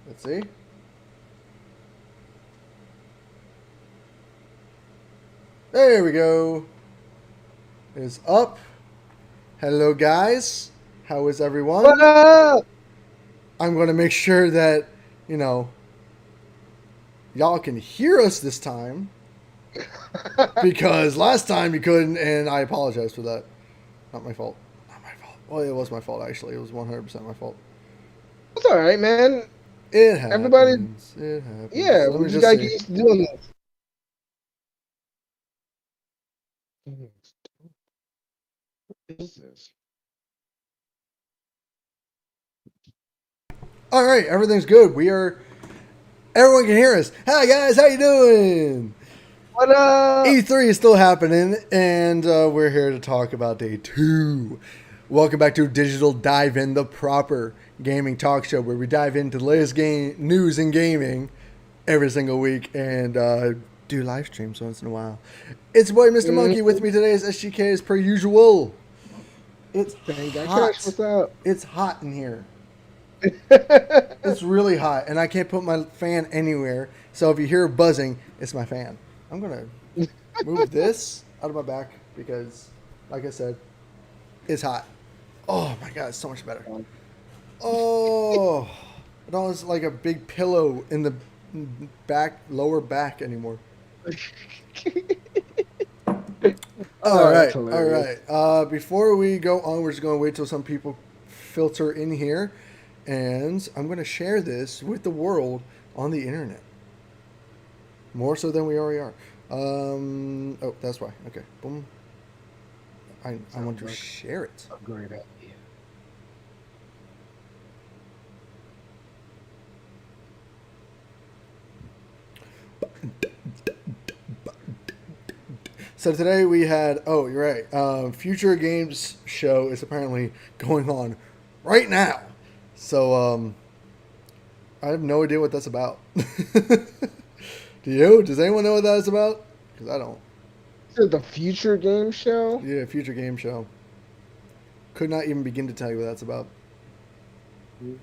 Let's see. There we go. It's up. Hello, guys. How is What everyone? up? I'm going to make sure that, you know, y'all can hear us this time because last time you couldn't, and I apologize for that. Not my fault. Not my fault. Well, it was my fault, actually. It was 100% my fault. It's all right, man. It Everybody, happens. It happens. yeah, Let we me just just gotta get see. used to doing this. What is this? All right, everything's good. We are. Everyone can hear us. Hi, guys. How you doing? What up? E3 is still happening, and we're here to talk about day two. Welcome back to Digital Dive In, the proper gaming talk show where we dive into the latest game news in gaming every single week and do live streams once in a while. It's your boy, Mr. Monkey. With Mm-hmm. me today is SGK as per usual. It's Dang, I Cash, hot. what's up? It's hot in here. It's really hot, and I can't put my fan anywhere. So if you hear buzzing, it's my fan. I'm gonna move this out of my back because, like I said, it's hot. Oh my god, it's so much better. Oh, I don't have like a big pillow in the back, lower back anymore. All Oh, that's right, all hilarious. right. Before we go on, we're just gonna wait till some people filter in here, and I'm gonna share this with the world on the internet. More so than we already are. Oh, that's why. Okay, boom. I want Sounds to like share it. a great idea. So today we had. Oh, you're right. Future Games show is apparently going on right now. So I have no idea what that's about. Do you? Does anyone know what that is about? Because I don't. Is it the Future Game Show? Yeah, Future Game Show. Could not even begin to tell you what that's about.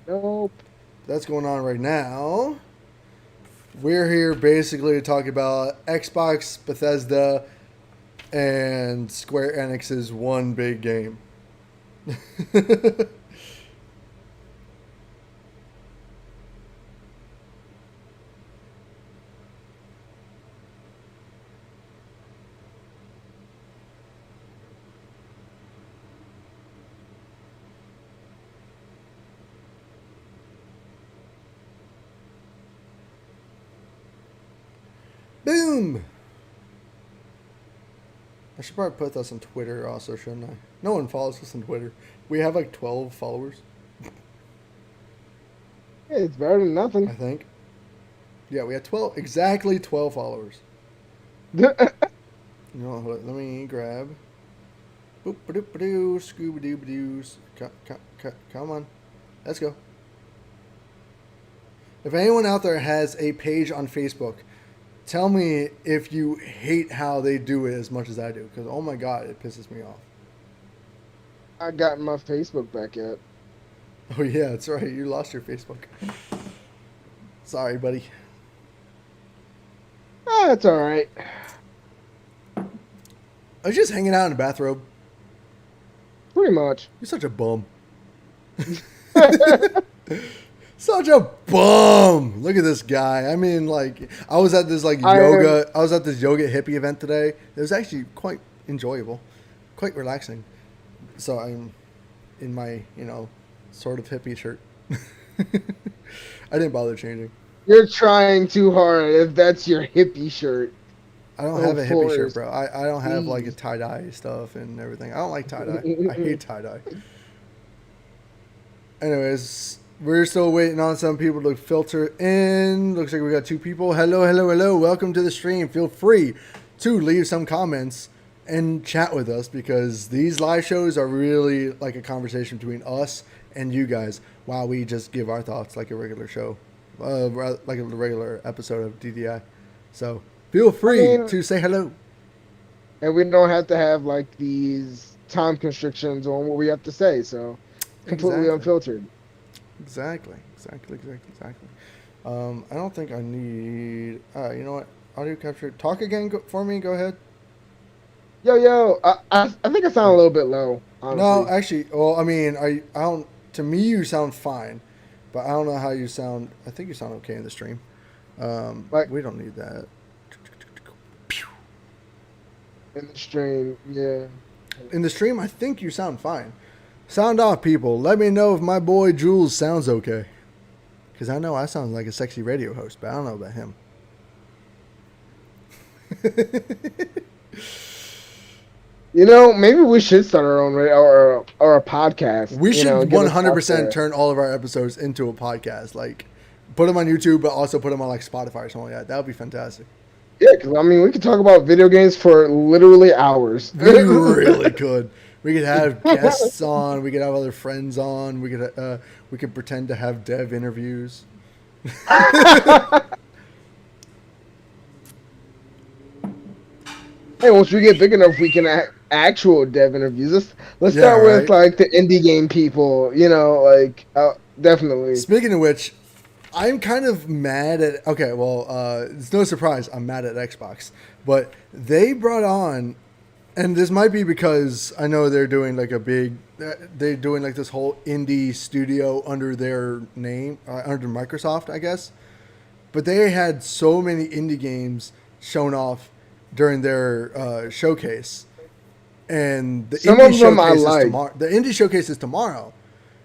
Nope. That's going on right now. We're here basically to talk about Xbox, Bethesda, and Square Enix's one big game. Boom! I should probably put this on Twitter also, shouldn't I? No one follows us on Twitter. We have like 12 followers, Yeah, it's better than I nothing. think. Yeah, we have 12, exactly 12 followers. You know, hold on, let me grab. Boop ba doop ba doo, scooba doo ba doos. Come on. Let's go. If anyone out there has a page on Facebook, tell me if you hate how they do it as much as I do. Because, oh my god, it pisses me off. I got my Facebook back yet. Oh, yeah, that's right. You lost your Facebook. Sorry, buddy. Ah, it's all right. I was just hanging out in a bathrobe. Pretty much. You're such a bum. Such a bum. Look at this guy. I mean, like, I was at this like I am. yoga. I was at this yoga hippie event today. It was actually quite enjoyable, quite relaxing. So I'm in my, sort of hippie shirt. I didn't bother changing. You're trying too hard if that's your hippie shirt. I don't Oh, have a hippie shirt, Forrest, bro. I don't have like a please. tie dye stuff and everything. I don't like tie dye. I hate tie dye. Anyways, we're still waiting on some people to filter in. Looks like we got two people. Hello, hello, hello. Welcome to the stream. Feel free to leave some comments and chat with us because these live shows are really like a conversation between us and you guys while we just give our thoughts like a regular show, like a regular episode of DDI. So feel I free mean, to say hello. and we don't have to have like these time constrictions on what we have to say, so it's completely Exactly. unfiltered. Exactly. I don't think I need. You know what? Audio capture. Talk again for me. Go ahead. Yo, I think I sound a little bit low, No, honestly. actually, well, I mean, I don't. To me, you sound fine, but I don't know how you sound. I think you sound okay in the stream. Like We don't need that. in the stream, yeah. In the stream, I think you sound fine. Sound off, people. Let me know if my boy Jules sounds okay. Because I know I sound like a sexy radio host, but I don't know about him. Maybe we should start our own radio or a podcast. We should Get us out 100% there. turn all of our episodes into a podcast. Like, put them on YouTube, but also put them on like Spotify or something like that. That would be fantastic. Yeah, because I mean, we could talk about video games for literally hours. We really could. We could have guests on. We could have other friends on. We could pretend to have dev interviews. Hey, once we get big enough, we can actual dev interviews. Let's Yeah, start with right. like the indie game people. Definitely. Speaking of which, I'm kind of mad at. Okay, well, it's no surprise I'm mad at Xbox, but they brought on, and this might be because I know they're doing like a big. They're doing like this whole indie studio under their name, under Microsoft, I guess. But they had so many indie games shown off during their showcase, and the Some indie of them I showcase is like. tomorrow. The indie showcase is tomorrow,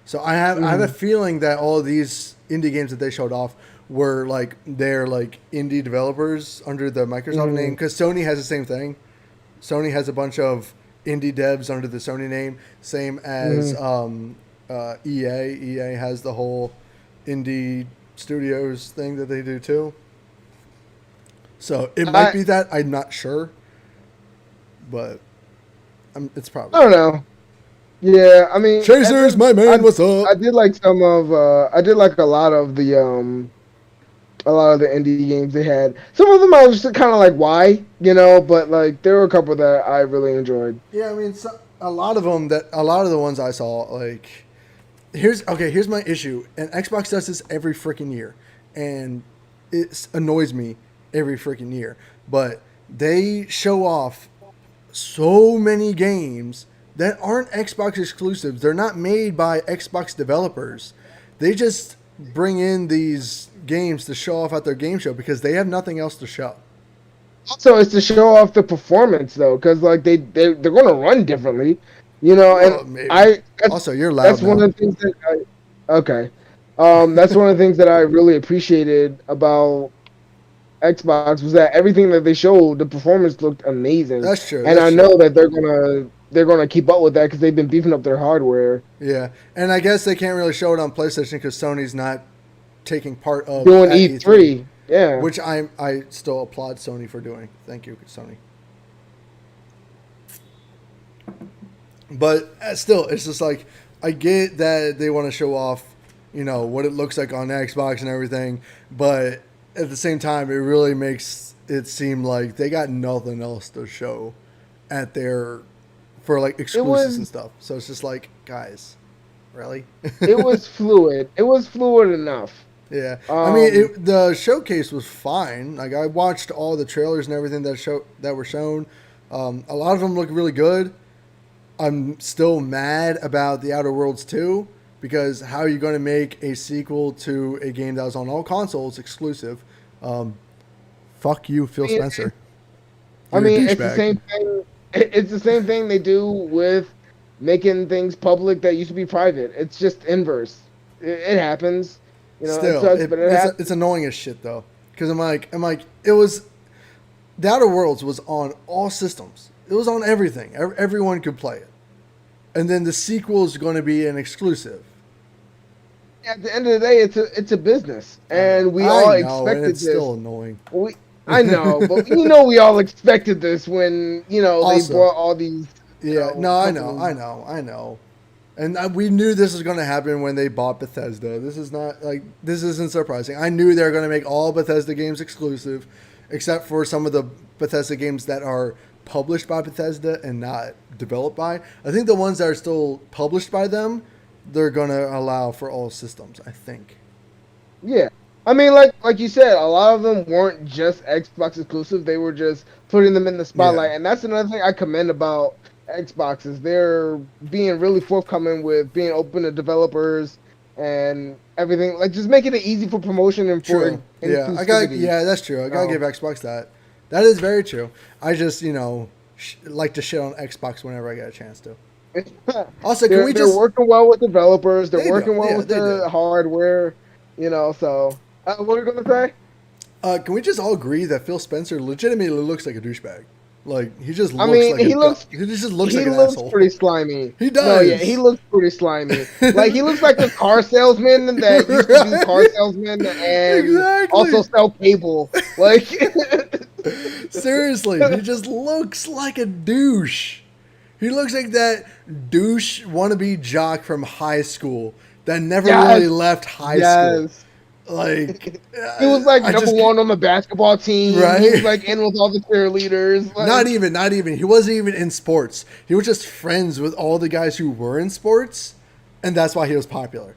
so I have a feeling that all these indie games that they showed off were like they're like indie developers under the Microsoft name, Mhm. because Sony has the same thing. Sony has a bunch of indie devs under the Sony name, same as Mhm. EA. EA has the whole indie studios thing that they do too. So it might I be that, I'm not sure, but it's I probably don't know. Yeah, I mean, Chasers, my man. What's up? I did like some of I did like a lot of the indie games they had. Some of them I was just kind of like why, but like there were a couple that I really enjoyed. Yeah, I mean, a lot of the ones I saw, like, here's my issue, and Xbox does this every freaking year, and it annoys me every freaking year. But they show off so many games that aren't Xbox exclusives. They're not made by Xbox developers. They just bring in these games to show off at their game show because they have nothing else to show. Also, it's to show off the performance though, because like they're going to run differently, and Well, maybe. I Also, you're loud that's one now. of the things that okay, that's one of the things that I really appreciated about Xbox was that everything that they showed, the performance looked amazing, That's true. and That's I true. know that they're gonna keep up with that because they've been beefing up their hardware, Yeah, and I guess they can't really show it on PlayStation because Sony's not taking part of doing at E3, E3. Yeah, which I still applaud Sony for doing. Thank you, Sony. But still, it's just like I get that they want to show off, what it looks like on Xbox and everything, but at the same time, it really makes it seem like they got nothing else to show at their for like it exclusives and was stuff. So it's just like, guys, really? it was fluid. It was fluid enough. Yeah, I mean, Um, the showcase was fine. Like I watched all the trailers and everything that were shown. A lot of them look really good. I'm still mad about the Outer Worlds 2 because how are you going to make a sequel to a game that was on all consoles exclusive? Um, Fuck you, Phil Spencer. I You're a mean, it's the douchebag. same thing. It's the same thing they do with making things public that used to be private. It's just inverse. It happens. It Still, sucks, but it happens. it's annoying as shit though, because I'm like it was the Outer Worlds was on all systems. It was on everything. Everyone could play it, and then the sequel is going to be an exclusive. At the end of the day, it's a business, and we I all know, and expected it's this. still annoying. I know, but we all expected this when they Also, brought all these yeah, no, companies. I know. And we knew this was going to happen when they bought Bethesda. This isn't surprising. I knew they were going to make all Bethesda games exclusive, except for some of the Bethesda games that are published by Bethesda and not developed by. I think the ones that are still published by them they're gonna allow for all systems. I think. Yeah. I mean, like you said, a lot of them weren't just Xbox exclusive. They were just putting them in the Yeah. spotlight, and that's another thing I commend about Xbox is they're being really forthcoming with being open to developers and everything, like just making it easy for promotion and for True. Yeah, inclusivity. Yeah, that's true. I gotta So, give Xbox that. That is very true. I just like to shit on Xbox whenever I get a chance to. Also, can we they're just? working well with developers. They're They do. working well Yeah, with they do. the hardware. So what are you gonna say? Can we just all agree that Phil Spencer legitimately looks like a douchebag? Like he just I looks mean, like he just looks he like an looks asshole. pretty slimy. He No, yeah, he does. looks pretty slimy. Like he looks like a car salesman that used to be car Right? salesman and also Exactly. sell cable. Like Seriously, he just looks like a douche. He looks like that douche wannabe jock from high school that never really yes, left high school. yes. Like, He was like I number just one on the basketball team. He was right. like in with all the cheerleaders. Like Not even. He wasn't even in sports. He was just friends with all the guys who were in sports, and that's why he was popular.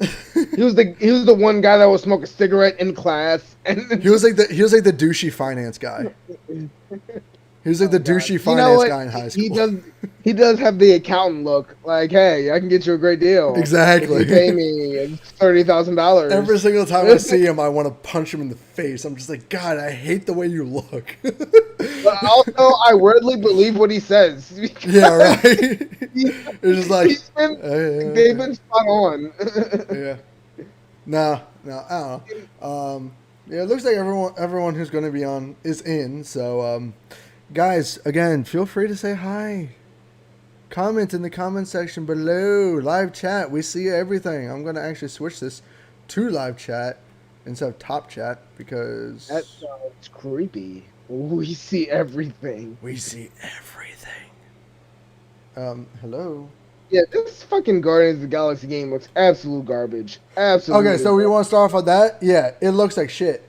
he was the one guy that would smoke a cigarette in class and He was like the douchey finance guy. He was like the oh god. douchey You know finance what? guy in high He school. does have the accountant look. Like, hey, I can get you a great deal if you pay Exactly. me $30,000. Every single time I see him, I want to punch him in the face. I'm just like, God, I hate the way you look. But also, I weirdly believe what he says. Yeah, right. He- It's just like, they've been spot on. yeah. No, I don't know. Yeah, it looks like everyone who's going to be on is in. So, guys, again, feel free to say hi. Comment in the comment section below. Live chat. We see everything. I'm going to actually switch this to live chat instead of top chat because That sounds creepy. We see everything. we see everything. Hello. Yeah, this fucking Guardians of the Galaxy game looks absolute garbage. Absolutely. Okay, so we want to start off with that. Yeah, it looks like shit.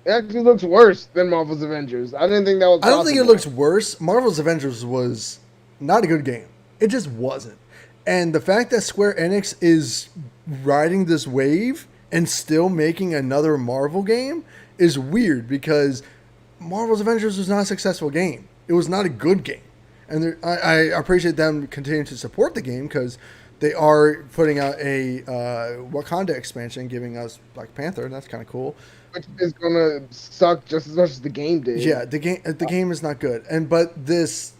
It actually looks worse than Marvel's Avengers. I didn't think that was I don't think it possible. looks worse. Marvel's Avengers was not a good game. It just wasn't. And the fact that Square Enix is riding this wave and still making another Marvel game is weird because Marvel's Avengers was not a successful game. It was not a good game. And I appreciate them continuing to support the game because they are putting out a Wakanda expansion, giving us Black Panther. That's kind of cool. Which is gonna suck just as much as the game did. Yeah, the game is not good. The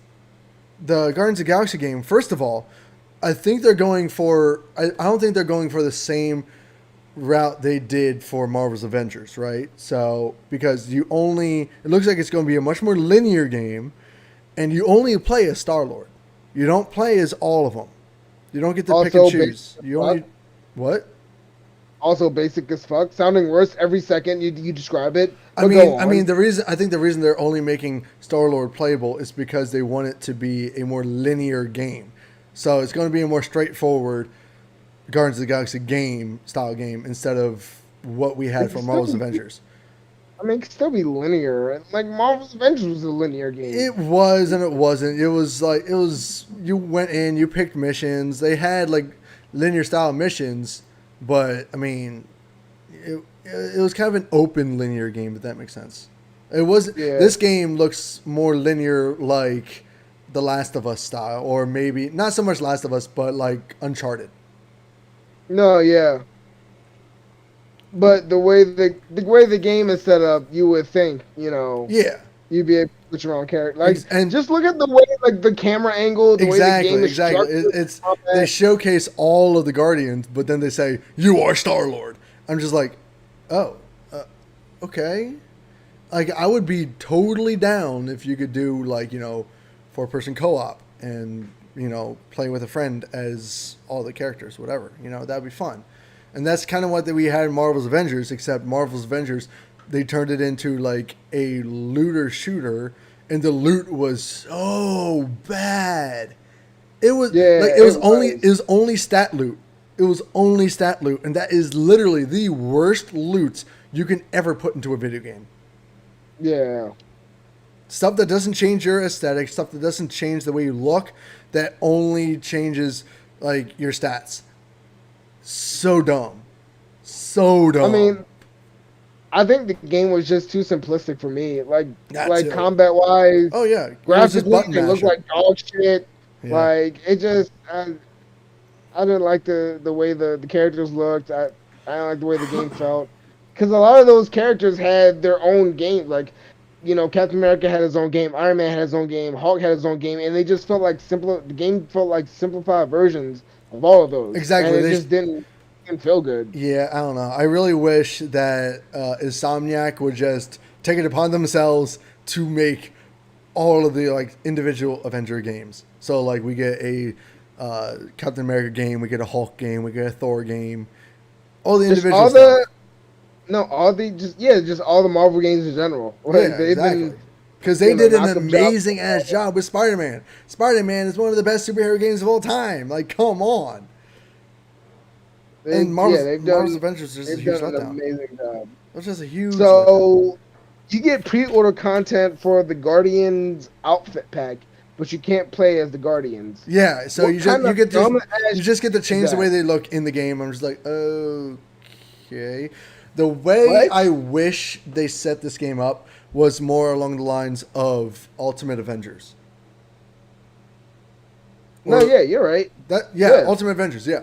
Guardians of the Galaxy game. First of all, I think they're going for. I don't think they're going for the same route they did for Marvel's Avengers, right? So because it looks like it's going to be a much more linear game, and you only play as Star-Lord. You don't play as all of them. You don't get to pick and Also, choose. You only what? Also basic as fuck, sounding worse every second you describe it. I But mean, go I on. mean, the reason they're only making Star-Lord playable is because they want it to be a more linear game. So it's going to be a more straightforward Guardians of the Galaxy style game instead of what we had It's for still- Marvel's Avengers. I mean, it can still be linear. Like Marvel's Avengers was a linear game. It was and it wasn't. It was you went in, you picked missions. They had like linear style missions, but I mean, it was kind of an open linear game, if that makes sense. It was Yeah. This game looks more linear like The Last of Us style, or maybe not so much Last of Us, but like Uncharted. No, yeah. But the way the game is set up, you would think, Yeah, you'd be able to put your own character. Like, And- just look at the way, like the camera angle, the way the game is exactly. structured. They showcase all of the Guardians, but then they say you are Star Lord. I'm just like, oh, okay. Like I would be totally down if you could do like 4-person co-op and play with a friend as all the characters, whatever. That'd be fun. And that's kind of what we had in Marvel's Avengers, except Marvel's Avengers, they turned it into like a looter shooter, and the loot was so bad. It was Yeah, like it was. it was only stat loot. It was only stat loot, and that is literally the worst loot you can ever put into a video game. Yeah. Stuff that doesn't change your aesthetic, stuff that doesn't change the way you look, that only changes like your stats. So dumb. So I dumb. mean, I think the game was just too simplistic for me. That Like too. combat wise, Oh yeah, it was just graphically, button it looked mashing. like dog shit. Yeah. Like it just, I didn't like the way the characters looked. I didn't like the way the game felt. Because a lot of those characters had their own game. Like, Captain America had his own game, Iron Man had his own game, Hulk had his own game, and they just felt like simpler. The game felt like simplified versions of all of those, and Exactly. it just didn't feel good. Yeah, I don't know. I really wish that Insomniac would just take it upon themselves to make all of the like individual Avenger games. So like we get a Captain America game, we get a Hulk game, we get a Thor game, all the Just individual all stuff. the no, all the just all the Marvel games in general. Like Yeah, they've exactly. been Because they doing a did an knock-up job. amazing ass job with Spider Man. Spider Man is one of the best superhero games of all time. Like, come on. And Yeah, Marvel's Avengers is just a they've huge done an letdown. amazing job. It's just a huge letdown. So you get pre-order content for the Guardians outfit pack, but you can't play as the Guardians. Yeah, so What kind of dumb ass you just get to is change the way that? they look in the game. I'm just like, okay. The way What? I wish they set this game up was more along the lines of Ultimate Avengers. No, Or yeah, you're right. yeah, Yeah. Ultimate Avengers, yeah.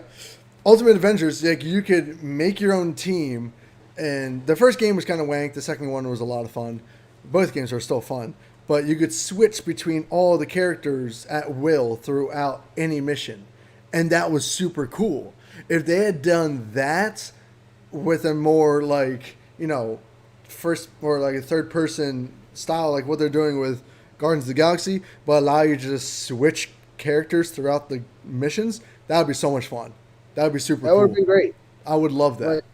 Ultimate Avengers, like you could make your own team, and the first game was kind of wank. The second one was a lot of fun. Both games are still fun, but you could switch between all the characters at will throughout any mission, and that was super cool. If they had done that with a more like first or like a third person style, like what they're doing with Guardians of the Galaxy, but allow you to just switch characters throughout the missions, that would be so much fun. That would be super That would have cool. been great. I would love that. Like,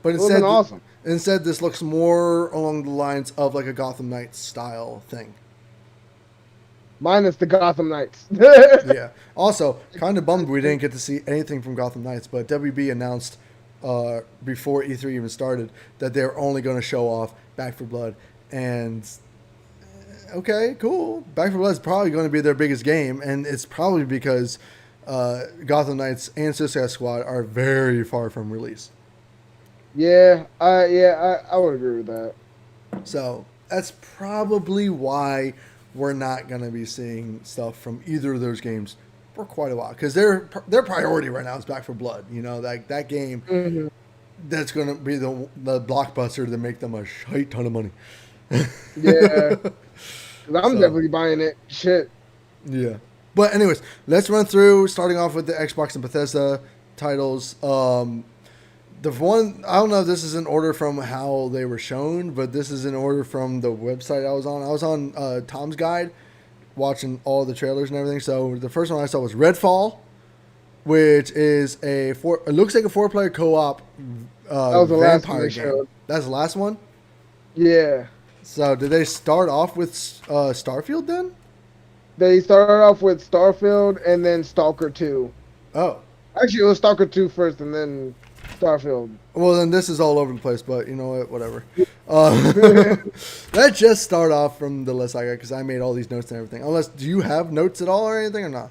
But it would have been awesome. instead, this looks more along the lines of like a Gotham Knights style thing. Minus the Gotham Knights. Yeah. Also, kind of bummed we didn't get to see anything from Gotham Knights, but WB announced before E3 even started that they're only going to show off Back for Blood. And okay, cool. Back for Blood is probably going to be their biggest game, and it's probably because Gotham Knights and Suicide Squad are very far from release. I would agree with that. So that's probably why we're not going to be seeing stuff from either of those games for quite a while, because their priority right now is Back for Blood. That game Hmm. that's going to be the blockbuster to make them a shite ton of money. Yeah, 'cause I'm So, definitely buying it. Shit. yeah. But anyways, let's run through starting off with the Xbox and Bethesda titles. The one, I don't know if this is in order from how they were shown, but this is in order from the website I was on. I was on Tom's Guide watching all the trailers and everything. So the first one I saw was Redfall, which is it looks like a 4-player co-op That was the last one vampire they game. showed. That's the last one? Yeah. So did they start off with Starfield then? They started off with Starfield and then Stalker 2. Oh. Actually, it was Stalker 2 first and then Starfield. Well, then this is all over the place, but you know what? Whatever. Let's just start off from the list I got because I made all these notes and everything. Unless, do you have notes at all or anything or not?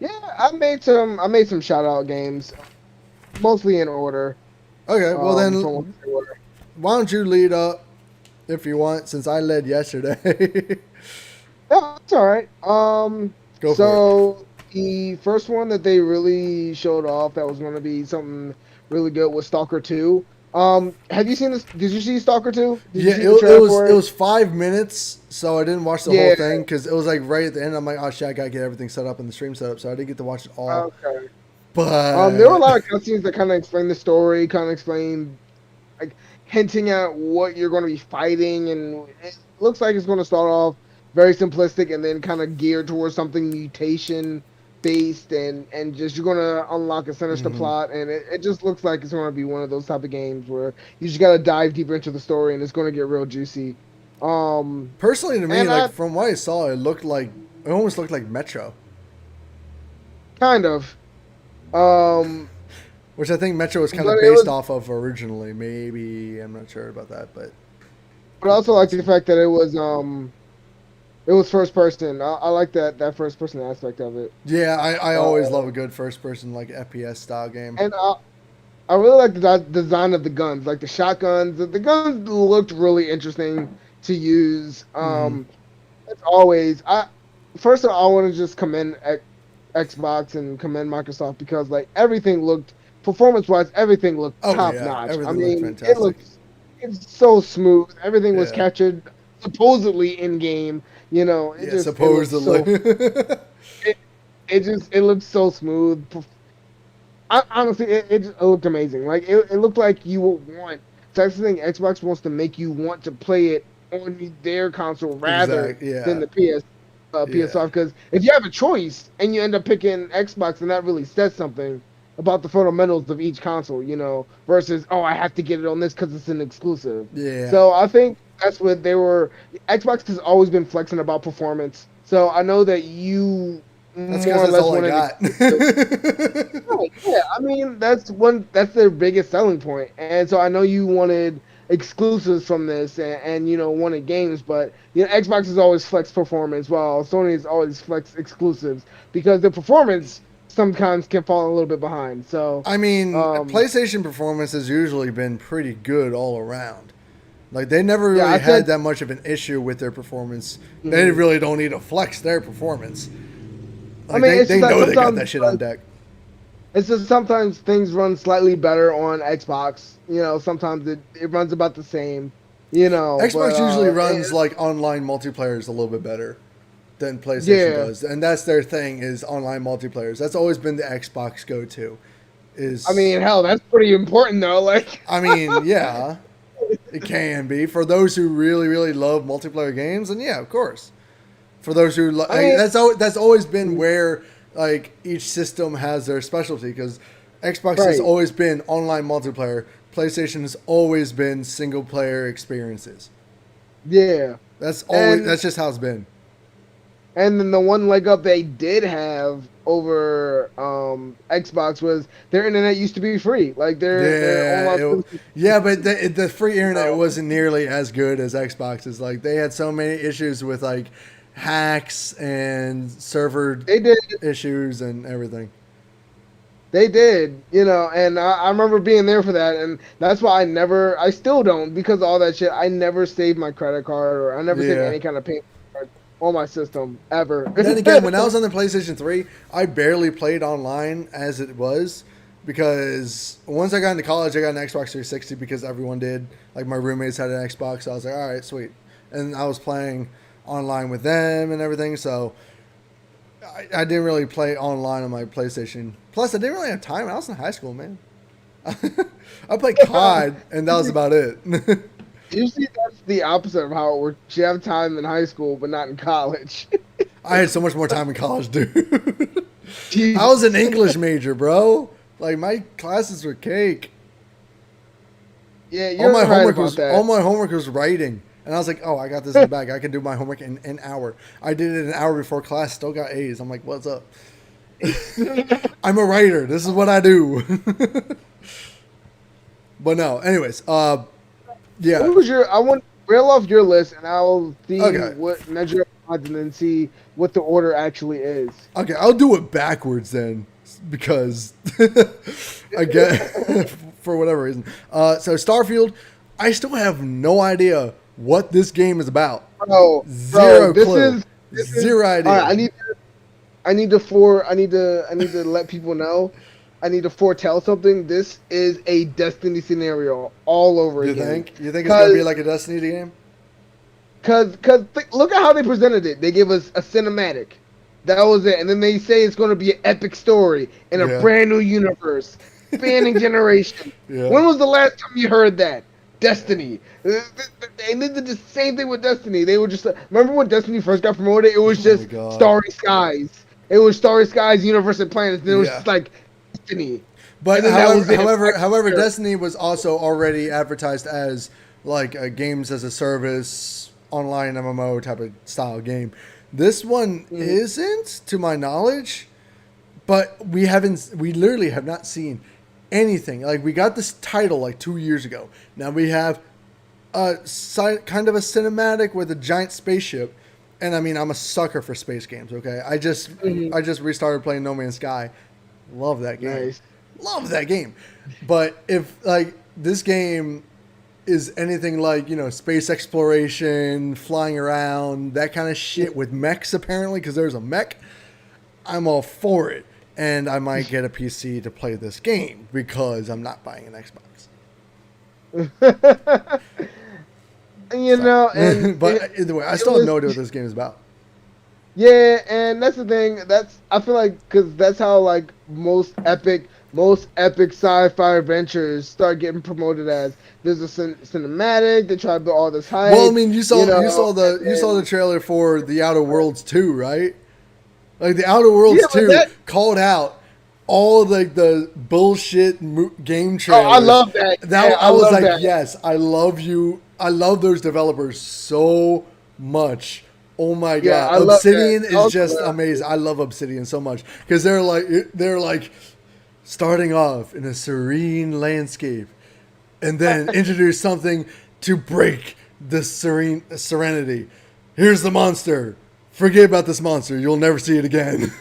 Yeah, I made some shout out games, mostly in order. Okay, well then, from what they were. why don't you lead up if you want, since I led yesterday. No, it's all right. Go for So the first one that they really showed off that was going to be something really good was Stalker 2. Have you seen this? Did you see Stalker 2? Did you Yeah, see it, the it trailer was for it was 5 minutes, so I didn't watch the whole Yeah. thing because it was like right at the end. I'm like, oh shit, I gotta get everything set up in the stream setup, so I didn't get to watch it all. Okay. But There were a lot of cutscenes that kind of explain the story, kind of explain, like, hinting at what you're going to be fighting, and it looks like it's going to start off very simplistic and then kind of geared towards something mutation based, and just you're going to unlock and finish the Mhm. plot, and it just looks like it's going to be one of those type of games where you just got to dive deeper into the story, and it's going to get real juicy. Personally, to me, And like from what I saw, it almost looked like Metro, kind of. Um, which I think Metro was kind But of it based was- off of originally. Maybe I'm not sure about that, but But I also like the fact that it was first person. I like that first person aspect of it. Yeah, I Uh, always love a good first person like FPS style game. and I really like the design of the guns, like the shotguns. The guns looked really interesting to use. Hmm. As always, I first of all I want to just commend Xbox and commend Microsoft because like everything looked performance wise, everything looked Oh top yeah, notch. I everything looked mean, it fantastic. looks it's so smooth. Everything was Yeah, captured supposedly in game. You know, yeah, it looks supposedly. so it, it looks so smooth. Honestly, it looked amazing. Like it looked like you would want. That's the thing. Xbox wants to make you want to play it on their console rather Exactly. than Yeah, the yeah, PS5. Because if you have a choice and you end up picking Xbox, then that really says something about the fundamentals of each console. You know, versus I have to get it on this because it's an exclusive. yeah. So I think that's what they were. Xbox has always been flexing about performance. So I know that you That's because more or that's less all I wanted got. exclusive. Right, yeah, I mean that's their biggest selling point. And so I know you wanted exclusives from this and wanted games, but Xbox has always flexed performance while Sony has always flexed exclusives because the performance sometimes can fall a little bit behind. So I mean, um PlayStation performance has usually been pretty good all around. Like they never yeah, really I had said that much of an issue with their performance. They mhm. really don't need to flex their performance. I Like mean it's just they that know they got sometimes that shit on deck. it's just sometimes things run slightly better on Xbox. Sometimes it runs about the same, but Xbox usually runs like online multiplayers a little bit better than PlayStation yeah. does, and that's their thing is online multiplayers. That's always been the Xbox go to. I mean, Is hell, that's pretty important though. Like, I mean, yeah, it can be for those who really really love multiplayer games, and yeah, of course. For those who I mean, that's always been where like each system has their specialty because Xbox has right. always been online multiplayer. PlayStation has always been single player experiences. Yeah. And That's just how it's been. and then the one leg up they did have over Xbox was their internet used to be free. Like their Yeah, online service yeah, but the free internet was, wasn't nearly as good as Xbox's. Like they had so many issues with like hacks and server they did issues and everything. they did, and I remember being there for that, and that's why I still don't because of all that shit. I never saved my credit card or I never saved Yeah. any kind of payment card on my system ever. Then again, when I was on the PlayStation 3, I barely played online as it was because once I got into college, I got an Xbox 360 because everyone did. Like my roommates had an Xbox, so I was like, all right, sweet. And I was playing online with them and everything, so I didn't really play online on my PlayStation. Plus, I didn't really have time. I was in high school, man. I played COD, and that was about it. Usually that's the opposite of how it works. You have time in high school, but not in college. I had so much more time in college, dude. I was an Jesus. English major, bro. Like my classes were cake. Yeah, you're right about All that. my homework was writing, and I was like, oh, I got this in the bag. I can do my homework in an hour. I did it an hour before class. Still got A's. I'm like, what's up? I'm a writer. This is what I do. But no, anyways, yeah, What was I want to rail off your list, and I'll see okay, what measure odds and then see what the order actually is. okay. I'll do it backwards then, because I get for whatever reason. So Starfield, I still have no idea what this game is about. Bro, Zero clue. this is Zero all right. idea. I need to let people know. I need to foretell something. This is a Destiny scenario all over You again. think? You think it's gonna be Cause like a Destiny game? Look at how they presented it. They give us a cinematic. That was it. And then they say it's going to be an epic story in a Yeah. brand new universe, spanning generations. Yeah. When was the last time you heard that? Destiny. And they did the same thing with Destiny. They were just remember when Destiny first got promoted? It was Oh my just god. Starry Skies. It was Starry Skies, Universe, and Planets. Then it was Yeah. just like Destiny. But And then that was it. however, Destiny was also already advertised as like a games as a service online MMO type of style game. This one Mhm. isn't, to my knowledge, but we literally have not seen anything. Like we got this title like 2 years ago. Now we have kind of a cinematic with a giant spaceship. And I mean, I'm a sucker for space games. Okay, Mhm. I just restarted playing No Man's Sky. Love that game. Nice. Love that game. But if like this game is anything like, you know, space exploration, flying around, that kind of shit with mechs apparently, because there's a mech, I'm all for it. And I might get a PC to play this game because I'm not buying an Xbox. You So, know, and but either way, I it still have was no idea what this game is about. yeah, and that's the thing. That's I feel like because that's how like most epic sci-fi adventures start getting promoted as. There's a cinematic. They try to build all this Well, I hype, mean, and you saw the then trailer for The Outer Worlds 2, right? Like The Outer Worlds yeah, but 2 that called out all like the bullshit game oh, I trailers. love that. That Yeah, I I was love like, that. yes, I love you. I love those developers so much. Oh my Yeah, god, I love that. Obsidian is Also, just amazing. I love Obsidian so much because they're like starting off in a serene landscape and then introduce something to break the serenity. Here's the monster. Forget about this monster. You'll never see it again.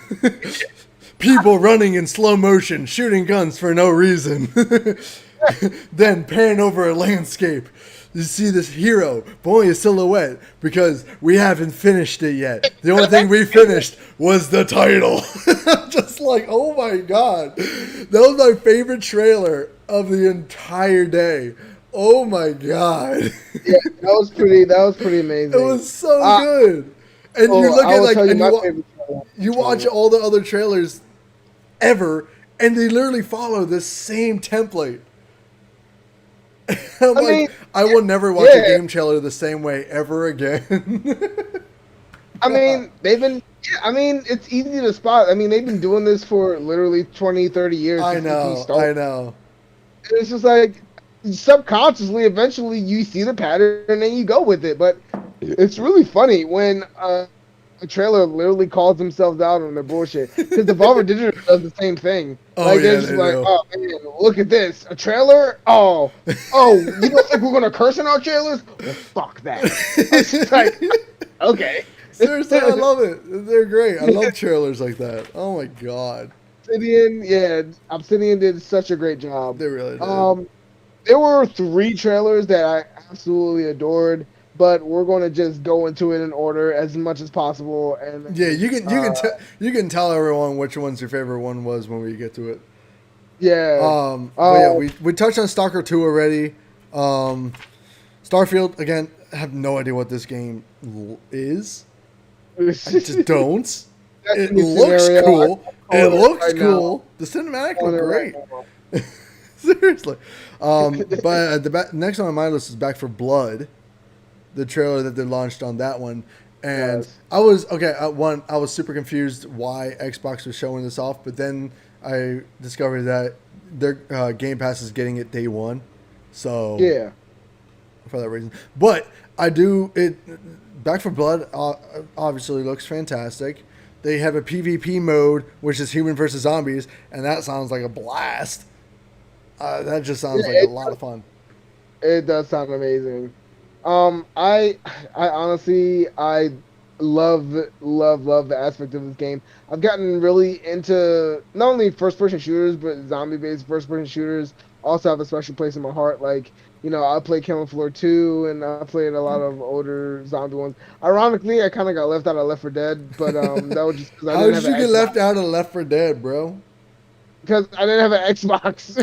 People running in slow motion, shooting guns for no reason. Then pan over a landscape. You see this hero, but only a silhouette because we haven't finished it yet. The only thing we finished was the title. Just like, oh my god. That was my favorite trailer of the entire day. Oh my god. yeah, that was pretty It amazing. was so Uh, good. And you oh, look I at will like, tell you and my favorite you watch trailer. all the other trailers ever, and they literally follow the same template. I'm I like, mean, I will never watch a yeah, game trailer the same way ever again. I God. mean, they've been, yeah, I mean, it's easy to spot. I mean, they've been doing this for literally 20, 30 years I since EP know, started. I know. And it's just like, subconsciously, eventually, you see the pattern and then you go with it. But it's really funny when a trailer literally calls themselves out on their bullshit. Because Devolver Digital does the same thing. Oh Like, they're yeah, just they like, do. oh, man, look at this. A trailer? Oh, you don't think we're going to curse in our trailers? Well, fuck that. I was just like, okay. Seriously, I love it. They're great. I love trailers like that. Oh my god, Obsidian, yeah, Obsidian did such a great job. they really did. Um, there were three trailers that I absolutely adored, but we're going to just go into it in order as much as possible. And Yeah, then, you can tell everyone which one's your favorite one was when we get to it. yeah, But yeah, um, we touched on Stalker 2 already. Um, Starfield again. I have no idea what this game is. I just don't. It Destiny looks scenario. cool. I'm It calling it looks right now. cool. The cinematic Calling look it right great. now. Seriously. But next one on my list is Back for Blood, the trailer that they launched on that one. And Yes. I was okay. I was super confused why Xbox was showing this off, but then I discovered that their Game Pass is getting it day one, so Yeah. for that reason. But I do it. Back for Blood obviously looks fantastic. They have a PvP mode, which is human versus zombies, and that sounds like a blast. That just sounds like Yeah, a lot of fun. it does sound amazing. I honestly, I love the aspect of this game. I've gotten really into not only first person shooters, but zombie based first person shooters. Also have a special place in my heart. Like, I play Killing Floor 2, and I played a lot of older zombie ones. Ironically, I kind of got left out of Left 4 Dead, but that was just because I How didn't did have you an get Xbox. left out of Left 4 Dead, bro? Because I didn't have an Xbox.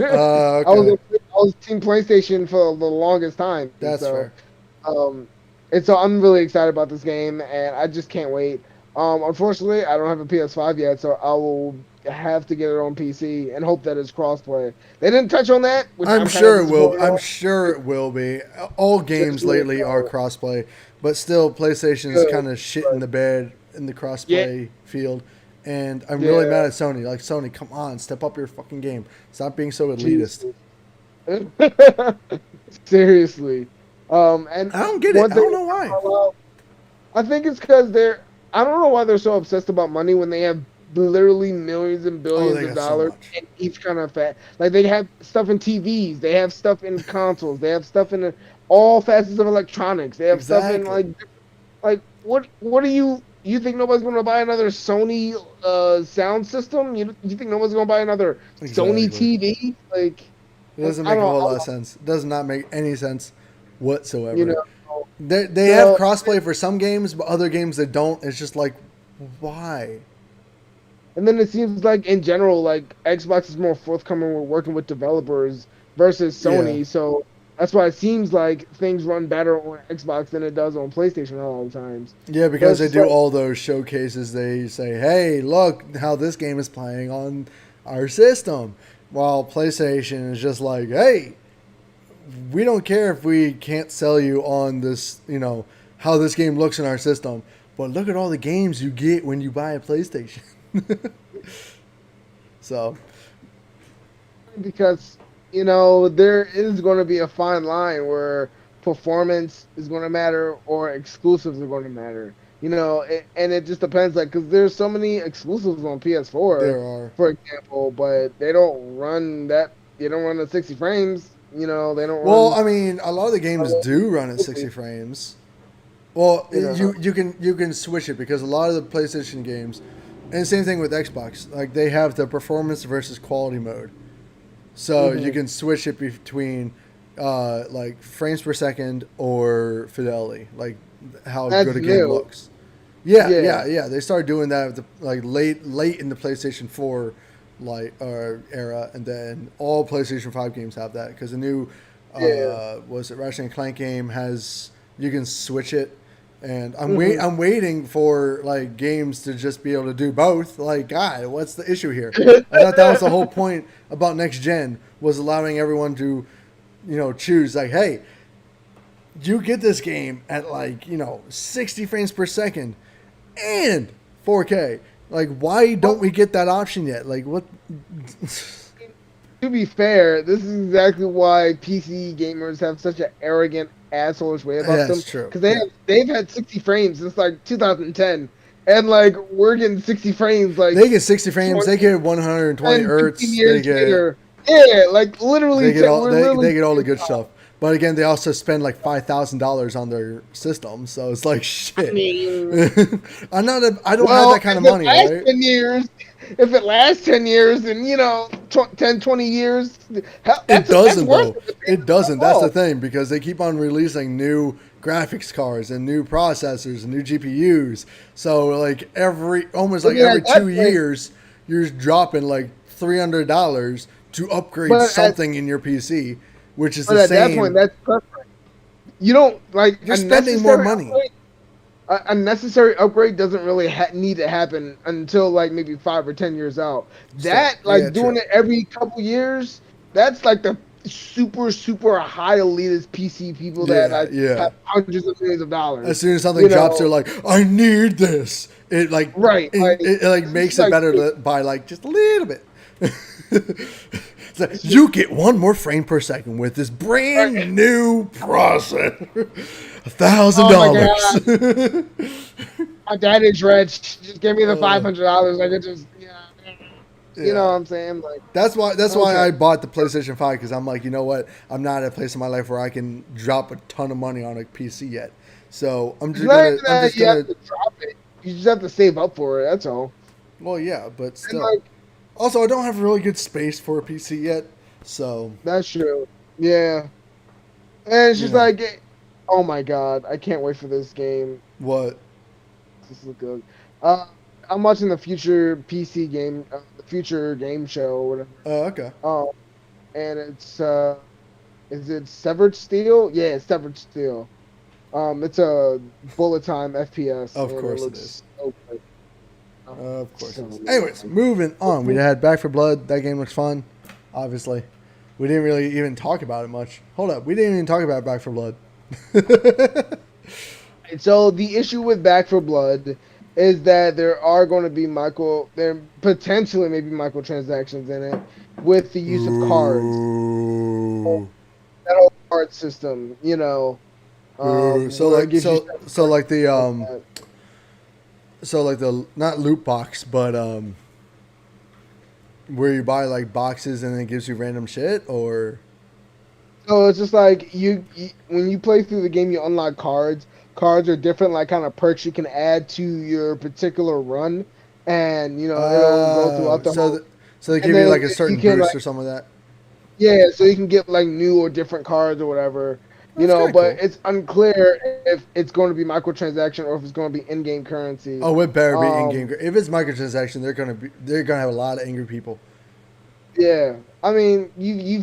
Okay, I was Team PlayStation for the longest time, that's fair. um, and so I'm really excited about this game, and I just can't wait. Unfortunately, I don't have a PS5 yet, so I will have to get it on PC and hope that it's crossplay. They didn't touch on that, which I'm I'm kind of sure it will. disappointed I'm on. sure it will be. All games lately are crossplay, but still, PlayStation is Good, kind of shit in but the bed in the yeah, crossplay field. And I'm really mad yeah, at Sony. Like, Sony, come on, step up your fucking game. Stop being so elitist. Jesus. Seriously. And I don't get it. one I thing don't know why. I think it's because I don't know why they're so obsessed about money when they have literally millions and Oh, billions they of got so dollars, much. and each kind of fat. Like they have stuff in TVs, they have stuff in consoles, they have stuff in all facets of electronics. They have stuff in Exactly. like what do you think nobody's gonna buy another Sony sound system? You think nobody's gonna buy another Sony Exactly. TV? Like It doesn't I make a don't, whole I lot of don't sense. It does not make any sense you whatsoever. know. They have So crossplay for some games, but other games they don't. It's just like, why? and then it seems like in general, like Xbox is more forthcoming with working with developers versus Yeah. Sony. So that's why it seems like things run better on Xbox than it does on PlayStation a lot of times. Yeah, But because it's they just do like, all those showcases. They say, hey, look how this game is playing on our system. While PlayStation is just like, hey, we don't care if we can't sell you on this, how this game looks in our system. But look at all the games you get when you buy a PlayStation. So, because there is going to be a fine line where performance is going to matter or exclusives are going to matter. And it just depends, like, because there's so many exclusives on PS4, there are. for example, but they don't run at 60 frames. They don't Well, run. I mean, a lot of the games do run at 60 frames. Well, You know, you can switch it because a lot of the PlayStation games, and same thing with Xbox, like they have the performance versus quality mode. So you hmm can switch it between like frames per second or fidelity, like how that's good a game new. looks. Yeah, Yeah, yeah, yeah. They started doing that like late in the PlayStation 4 era, and then all PlayStation 5 games have that because the new yeah. was it Ratchet and Clank game has you can switch it. And hmm I'm waiting for like games to just be able to do both. Like, God, what's the issue here? I thought that was the whole point about next gen was allowing everyone to, choose like, hey, you get this game at like 60 frames per second and 4K. Like, why don't we get that option yet? Like, what? To be fair, this is exactly why PC gamers have such an arrogant assholeish way about Yeah, them it's true. because Yeah, they've had 60 frames since like 2010, and like we're getting 60 frames they like get 60 frames. 20 They get 120 10, 15 hertz. years later. Yeah, like literally, we're literally. They get all the good stuff. But again, they also spend like $5,000 on their system, so it's like I shit. mean, I don't have well, that kind of money, right? if it lasts 10 years, and 10, 20 years, hell, It that's doesn't worth though. it to pay It for stuff doesn't. That's the off. thing because they keep on releasing new graphics cards and new processors and new GPUs. So like I mean, every at that two point, years, you're dropping like $300 to upgrade but at something in your PC, which is but the at that point, same. that's perfect. You don't like You're spending more money. a necessary upgrade doesn't really need to happen until like maybe 5 or 10 years out. Still, That yeah, like doing true. it every couple years, that's like the super high elitist PC people that Yeah, like yeah. have hundreds of millions of As dollars. soon as something You drops, they're know, like, "I need this." right? It like It's makes just it like better by like just a little bit. It's like, you get one more frame per second with this right. brand new processor. a thousand Oh my god, dollars. my dad is rich. Just give me the Uh, $500. Like it just you know yeah. what I'm saying? Like That's why okay. I bought the PlayStation 5 because I'm like, you know what? I'm not at a place in my life where I can drop a ton of money on a PC yet. So It's not even I'm that just you have gonna. to drop it. You just have to save up for it. That's all. Well, yeah, but And still. like Also, I don't have really good space for a PC yet, so that's true. Yeah. And it's you just know like, oh my god, I can't wait for this game. what. This is good. Uh, I'm watching the future PC game, the future game show, or whatever. Okay. Oh, and is it Severed Steel? Yeah, it's Severed Steel. It's a bullet time FPS, Of and it course it is. looks so good. Of course So it is. good. Anyways, moving on. We had Back for Blood. That game looks fun. Obviously, we didn't really even talk about it much. Hold up, we didn't even talk about Back for Blood. And so the issue with Back for Blood is that there potentially maybe microtransactions in it with the use of cards. Ooh. That whole card system, Ooh. where it gives you So like the like that. So like the not loot box, but where you buy like boxes and then it gives you random shit, or So it's just like when you play through the game, you unlock cards. Cards are different, like kind of perks you can add to your particular run, and it'll go oh, throughout the whole. so they And give you then like a you certain can boost like or something like that. yeah, so you can get like new or different cards or whatever, That's kind of But cool. it's unclear if it's going to be microtransaction or if it's going to be in-game currency. Oh, it better be in game. Um, If it's microtransaction, they're gonna have a lot of angry people. yeah, I mean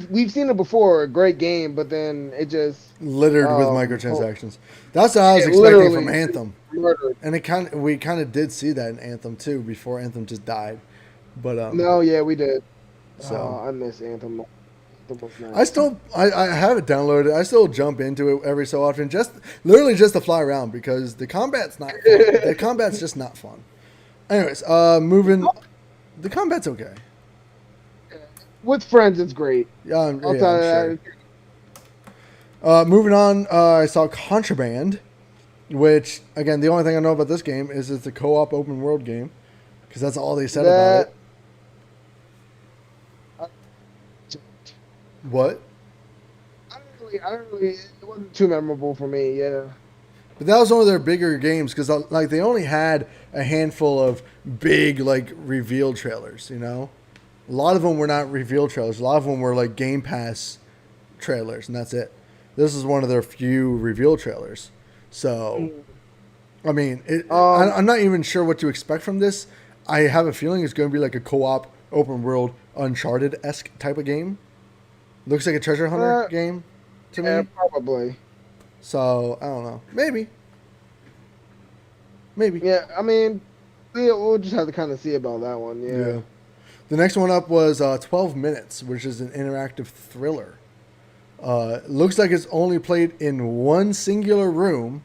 we've seen it before, a great game, but then it just Littered with oh, microtransactions. That's what I was yeah, expecting from literally Anthem, murdered. and we kind of did see that in Anthem too before Anthem just died. But No, yeah, we did. so I miss Anthem. Anthem was I nice. still I have it downloaded. I still jump into it every so often, just literally just to fly around because the combat's not fun. The combat's just not fun. Anyways, moving. The combat's okay. With friends, it's great. Yeah, I'm Outside sure. of that, Moving on, I saw Contraband, which again, the only thing I know about this game is it's a co-op open world game, because that's all they said about that it. I, What? I don't really, it wasn't too memorable for me. Yeah. But that was one of their bigger games because like they only had a handful of big like reveal trailers. A lot of them were not reveal trailers. A lot of them were like Game Pass trailers, and that's it. This is one of their few reveal trailers. So, I mean, Um. I'm not even sure what to expect from this. I have a feeling it's going to be like a co-op, open world, Uncharted-esque type of game. Looks like a treasure hunter Uh, game to yeah, me. probably. So, I don't know. Maybe. Maybe. Yeah. I mean, yeah, we'll just have to kind of see about that one. Yeah. Yeah. The next one up was 12 Minutes, which is an interactive thriller. Looks like it's only played in one singular room.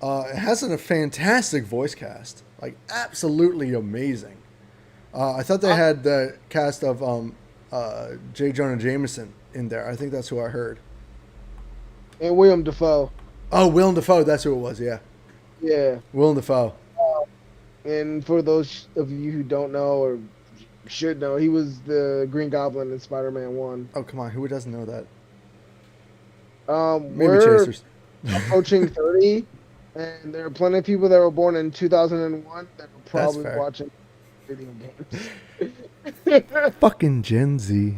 It has a fantastic voice cast, like absolutely amazing. I thought they I, had the cast of J. Jonah Jameson in there. I think that's who I heard. and William Defoe. Oh, Willem Dafoe. That's who it was. Yeah, Yeah. Willem Dafoe. And for those of you who don't know or should know, he was the Green Goblin in Spider-Man 1. Oh, come on. Who doesn't know that? Maybe We're Chasers. approaching 30, and there are plenty of people that were born in 2001 that were That's probably fair. watching video games. Fucking Gen Z.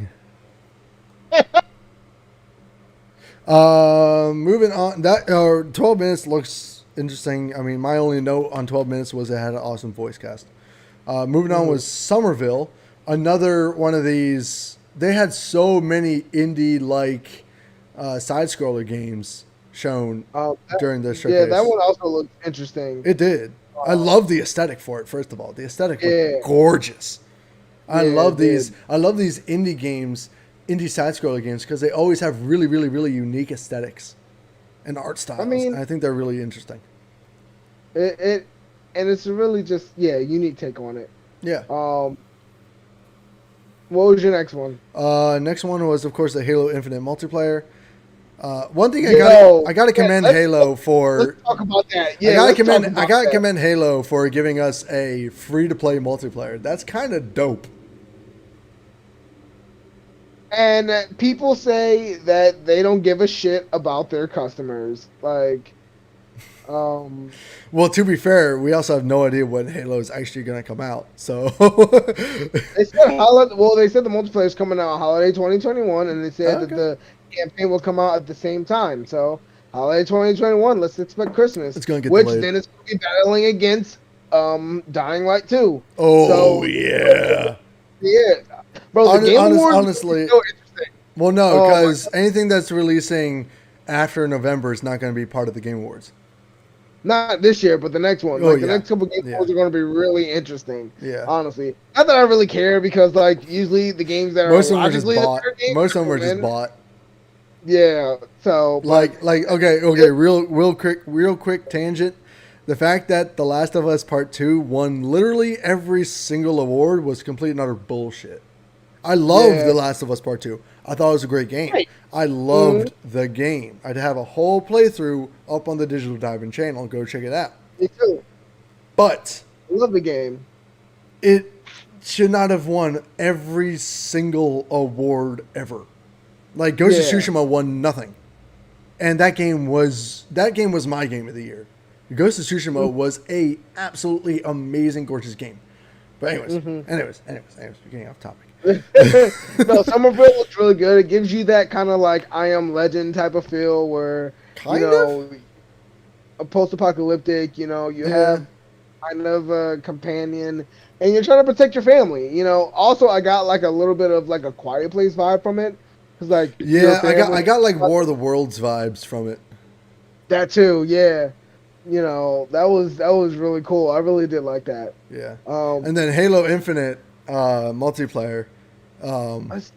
Moving on. That 12 Minutes looks interesting. I mean, my only note on 12 Minutes was it had an awesome voice cast. Moving on was Somerville, another one of these. They had so many indie like side scroller games shown during the Yeah, that showcase. one also looked interesting. It did. I love the aesthetic for it. First of all, the aesthetic Yeah, looked gorgeous. I yeah, love it these. did. I love these indie games, indie side scroller games, because they always have really, really, really unique aesthetics and art I styles. And mean, I think they're really interesting. it and it's really just unique take on it. Yeah. Um, what was your next one? Next one was, of course, the Halo Infinite multiplayer. One thing Yo, I gotta yeah, commend Halo for. let's talk about that. I Yeah, gotta let's talk commend. I about gotta that. commend Halo for giving us a free to play multiplayer. That's kind of dope. And people say that they don't give a shit about their customers. Like, Well, to be fair, we also have no idea when Halo is actually gonna come out. So. they said they said the multiplayer is coming out holiday 2021, and they said that Okay. the campaign will come out at the same time. So holiday 2021, let's expect Christmas, It's gonna get which delayed. then it's going to be battling against Dying Light 2. Oh So yeah. yeah, bro, the Game Awards Honestly, is so interesting. well, no, Oh my because anything that's releasing after November is not going to be part of the Game Awards. Not this year, but the next one. Oh, Like the yeah. next couple Game Yeah. Awards are going to be really interesting. Yeah. Honestly, not that I really care because like usually the games that Most are of them were just logically the bought. better games Most of them will were just win. bought. Yeah. So Like okay, real quick tangent. The fact that The Last of Us Part 2 won literally every single award was complete and utter bullshit. I loved Yeah. The Last of Us Part 2. I thought it was a great game. Right. I loved the game. I'd have a whole playthrough up on the Digital Diving channel. Go check it out. me too. But I love the game. It should not have won every single award ever. Like Ghost of Yeah. Tsushima won nothing, and that game was my game of the year. Ghost of Tsushima was a absolutely amazing, gorgeous game. But Mm-hmm. anyways, we're getting off topic. No, Somerville looks really good. It gives you that kind of like I Am Legend type of feel where, you Kind of, know, a post-apocalyptic, you yeah, have kind of a companion and you're trying to protect your family. Also I got like a little bit of like a Quiet Place vibe from it. Cause like your yeah. I family, got like War of the Worlds vibes from it. that too, yeah. That was really cool. I really did like that. Yeah, Um, and then Halo Infinite multiplayer. I s-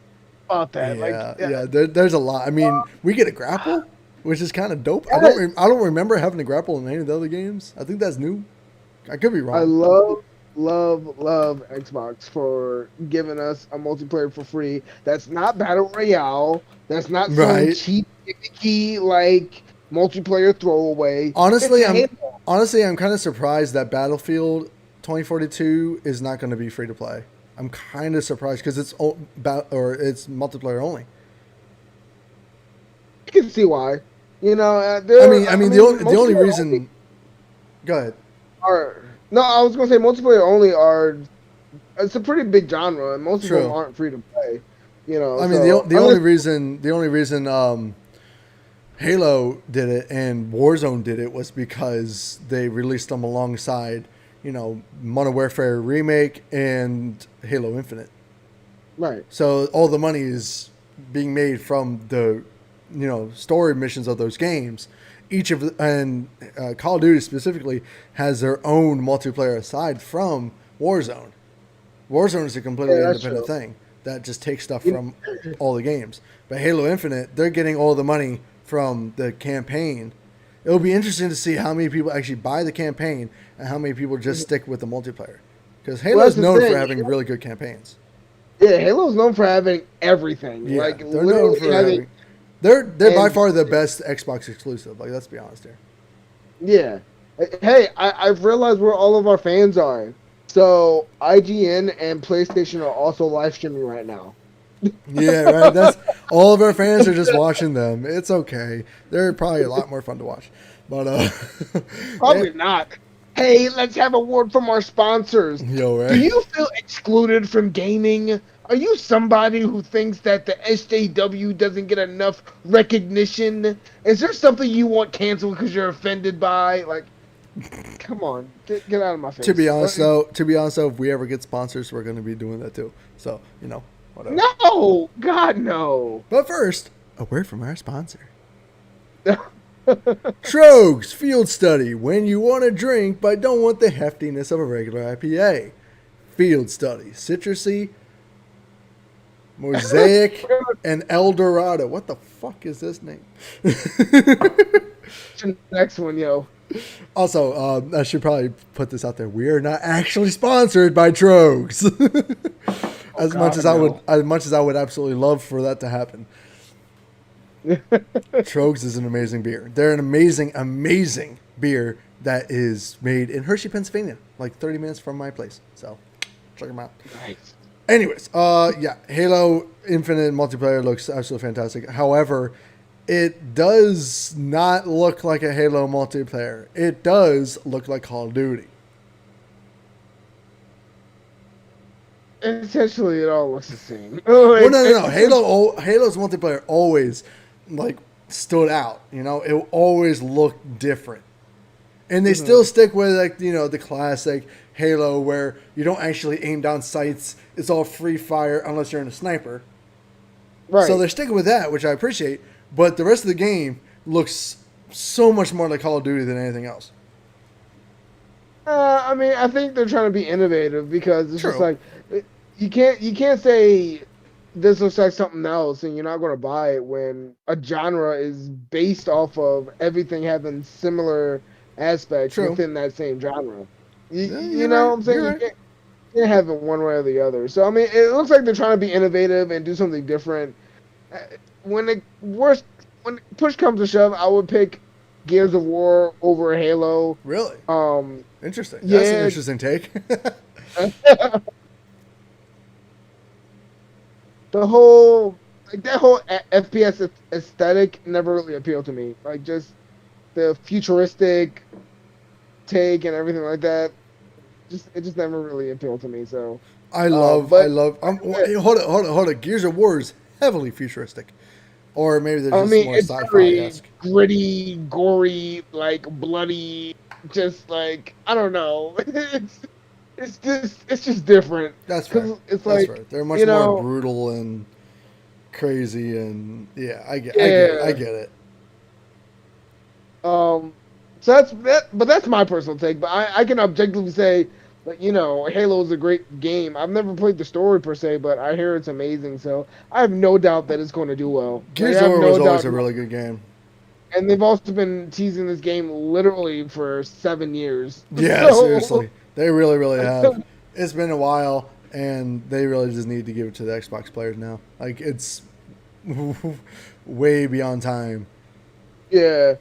about that. Like, Yeah, yeah, yeah. There's a lot. I mean, we get a grapple, which is kind of dope. yeah, I don't remember having a grapple in any of the other games. I think that's new. I could be I wrong. love Xbox for giving us a multiplayer for free. That's not battle royale. That's not some Right. cheap gimmicky like multiplayer throwaway. It's Honestly, I'm Halo. honestly I'm kind of surprised that Battlefield 2042 is not going to be free to play. I'm kind of surprised because it's multiplayer only. You can see why. The only Multiplayer only reason. Go ahead. are no. I was gonna say multiplayer only are. It's a pretty big genre, and most of them True. aren't free to play. I mean, So the unless only reason Halo did it and Warzone did it was because they released them alongside, Modern Warfare Remake and Halo Infinite. right, So all the money is being made from the, story missions of those games. And Call of Duty specifically has their own multiplayer aside from Warzone. Warzone is a completely yeah, that's independent true. thing that just takes stuff You- from all the games. But Halo Infinite, they're getting all the money from the campaign. It'll be interesting to see how many people actually buy the campaign and how many people just stick with the multiplayer. Because Well, Halo is that's the known for thing. having really good campaigns. Yeah, Halo's known for having everything. Yeah, Like they're known literally for having. having. They're by And far the best Xbox exclusive. Like, let's be honest here. yeah, hey, I've realized where all of our fans are. So IGN and PlayStation are also live streaming right now. Yeah, right. That's all of our fans are just watching them. It's okay. They're probably a lot more fun to watch. But Probably not. Hey, let's have a word from our sponsors. yo, Do right. you feel excluded from gaming? Are you somebody who thinks that the SJW doesn't get enough recognition? Is there something you want canceled because you're offended by? Like, come on, get out of my face. To be honest though, if we ever get sponsors, we're going to be doing that too. So whatever. No, God, no. But first, a word from our sponsor. Trogs Field Study. When you want a drink but don't want the heftiness of a regular IPA. Field Study. Citrusy, Mosaic, and El Dorado. What the fuck is this name? Next one, yo. Also, I should probably put this out there. We are not actually sponsored by Trogs. Oh, God, no. As much as I would absolutely love for that to happen. Trogs is an amazing beer. They're an amazing, amazing beer that is made in Hershey, Pennsylvania, like 30 minutes from my place. So check them out. Nice. Anyways, yeah, Halo Infinite multiplayer looks absolutely fantastic. However, it does not look like a Halo multiplayer. It does look like Call of Duty. Essentially, it all looks the same. Well, no. Halo's multiplayer always like stood out. It always looked different, and they still stick with the classic Halo where you don't actually aim down sights. It's all free fire unless you're in a sniper. Right. So they're sticking with that, which I appreciate. But the rest of the game looks so much more like Call of Duty than anything else. I mean, I think they're trying to be innovative because it's just True. like you can't say this looks like something else and you're not going to buy it when a genre is based off of everything having similar aspects True. within that same genre. You, Yeah, you you're know right. what I'm saying? You're You right. can't have it one way or the other. So I mean, it looks like they're trying to be innovative and do something different. Uh, When it push comes to shove, I would pick Gears of War over Halo. Really Um, interesting. That's an yeah, interesting take. the whole like that whole FPS aesthetic never really appealed to me. Like just the futuristic take and everything like that. Just it just never really appealed to me. So, I but love. Hey, hold it. Gears of War is heavily futuristic, or maybe they're I just mean, more it's sci-fi very esque. gritty, gory, like bloody. Just like I don't know. It's just different That's fair. because it's That's like fair. They're much you more know brutal and crazy, and yeah, I get it. I yeah. get it. Um, so that's that, but that's my personal take. But I can objectively say that Halo is a great game. I've never played the story per se, but I hear it's amazing. So I have no doubt that it's going to do well. Like Gears I of have War was no always doubt. a really good game. And they've also been teasing this game literally for 7 years. Yeah, So seriously, they really have. It's been a while, and they really just need to give it to the Xbox players now. Like it's way beyond time. yeah,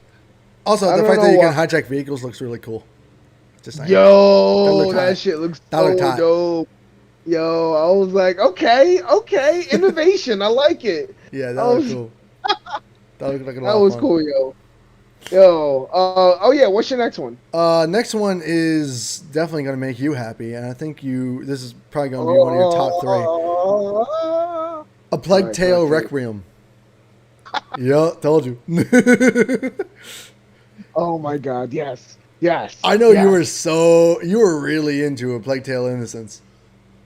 Also, I the don't fact that know you why. can hijack vehicles looks really cool. Just saying, that Yo, looked that hot. shit looks That looked so hot. dope. Yo, I was like, okay, innovation. I like it. Yeah, that I looked was cool. That looked like a that lot of was fun. cool, yo. Oh yeah, what's your next one? Next one is definitely going to make you happy, and I think you. This is probably going to be one of your top three. Oh, A all Plague right, go Tale ahead, say it. Requiem. Yeah, told you. Oh my God, yes, yes, I know yes. you were really into A Plague Tale Innocence.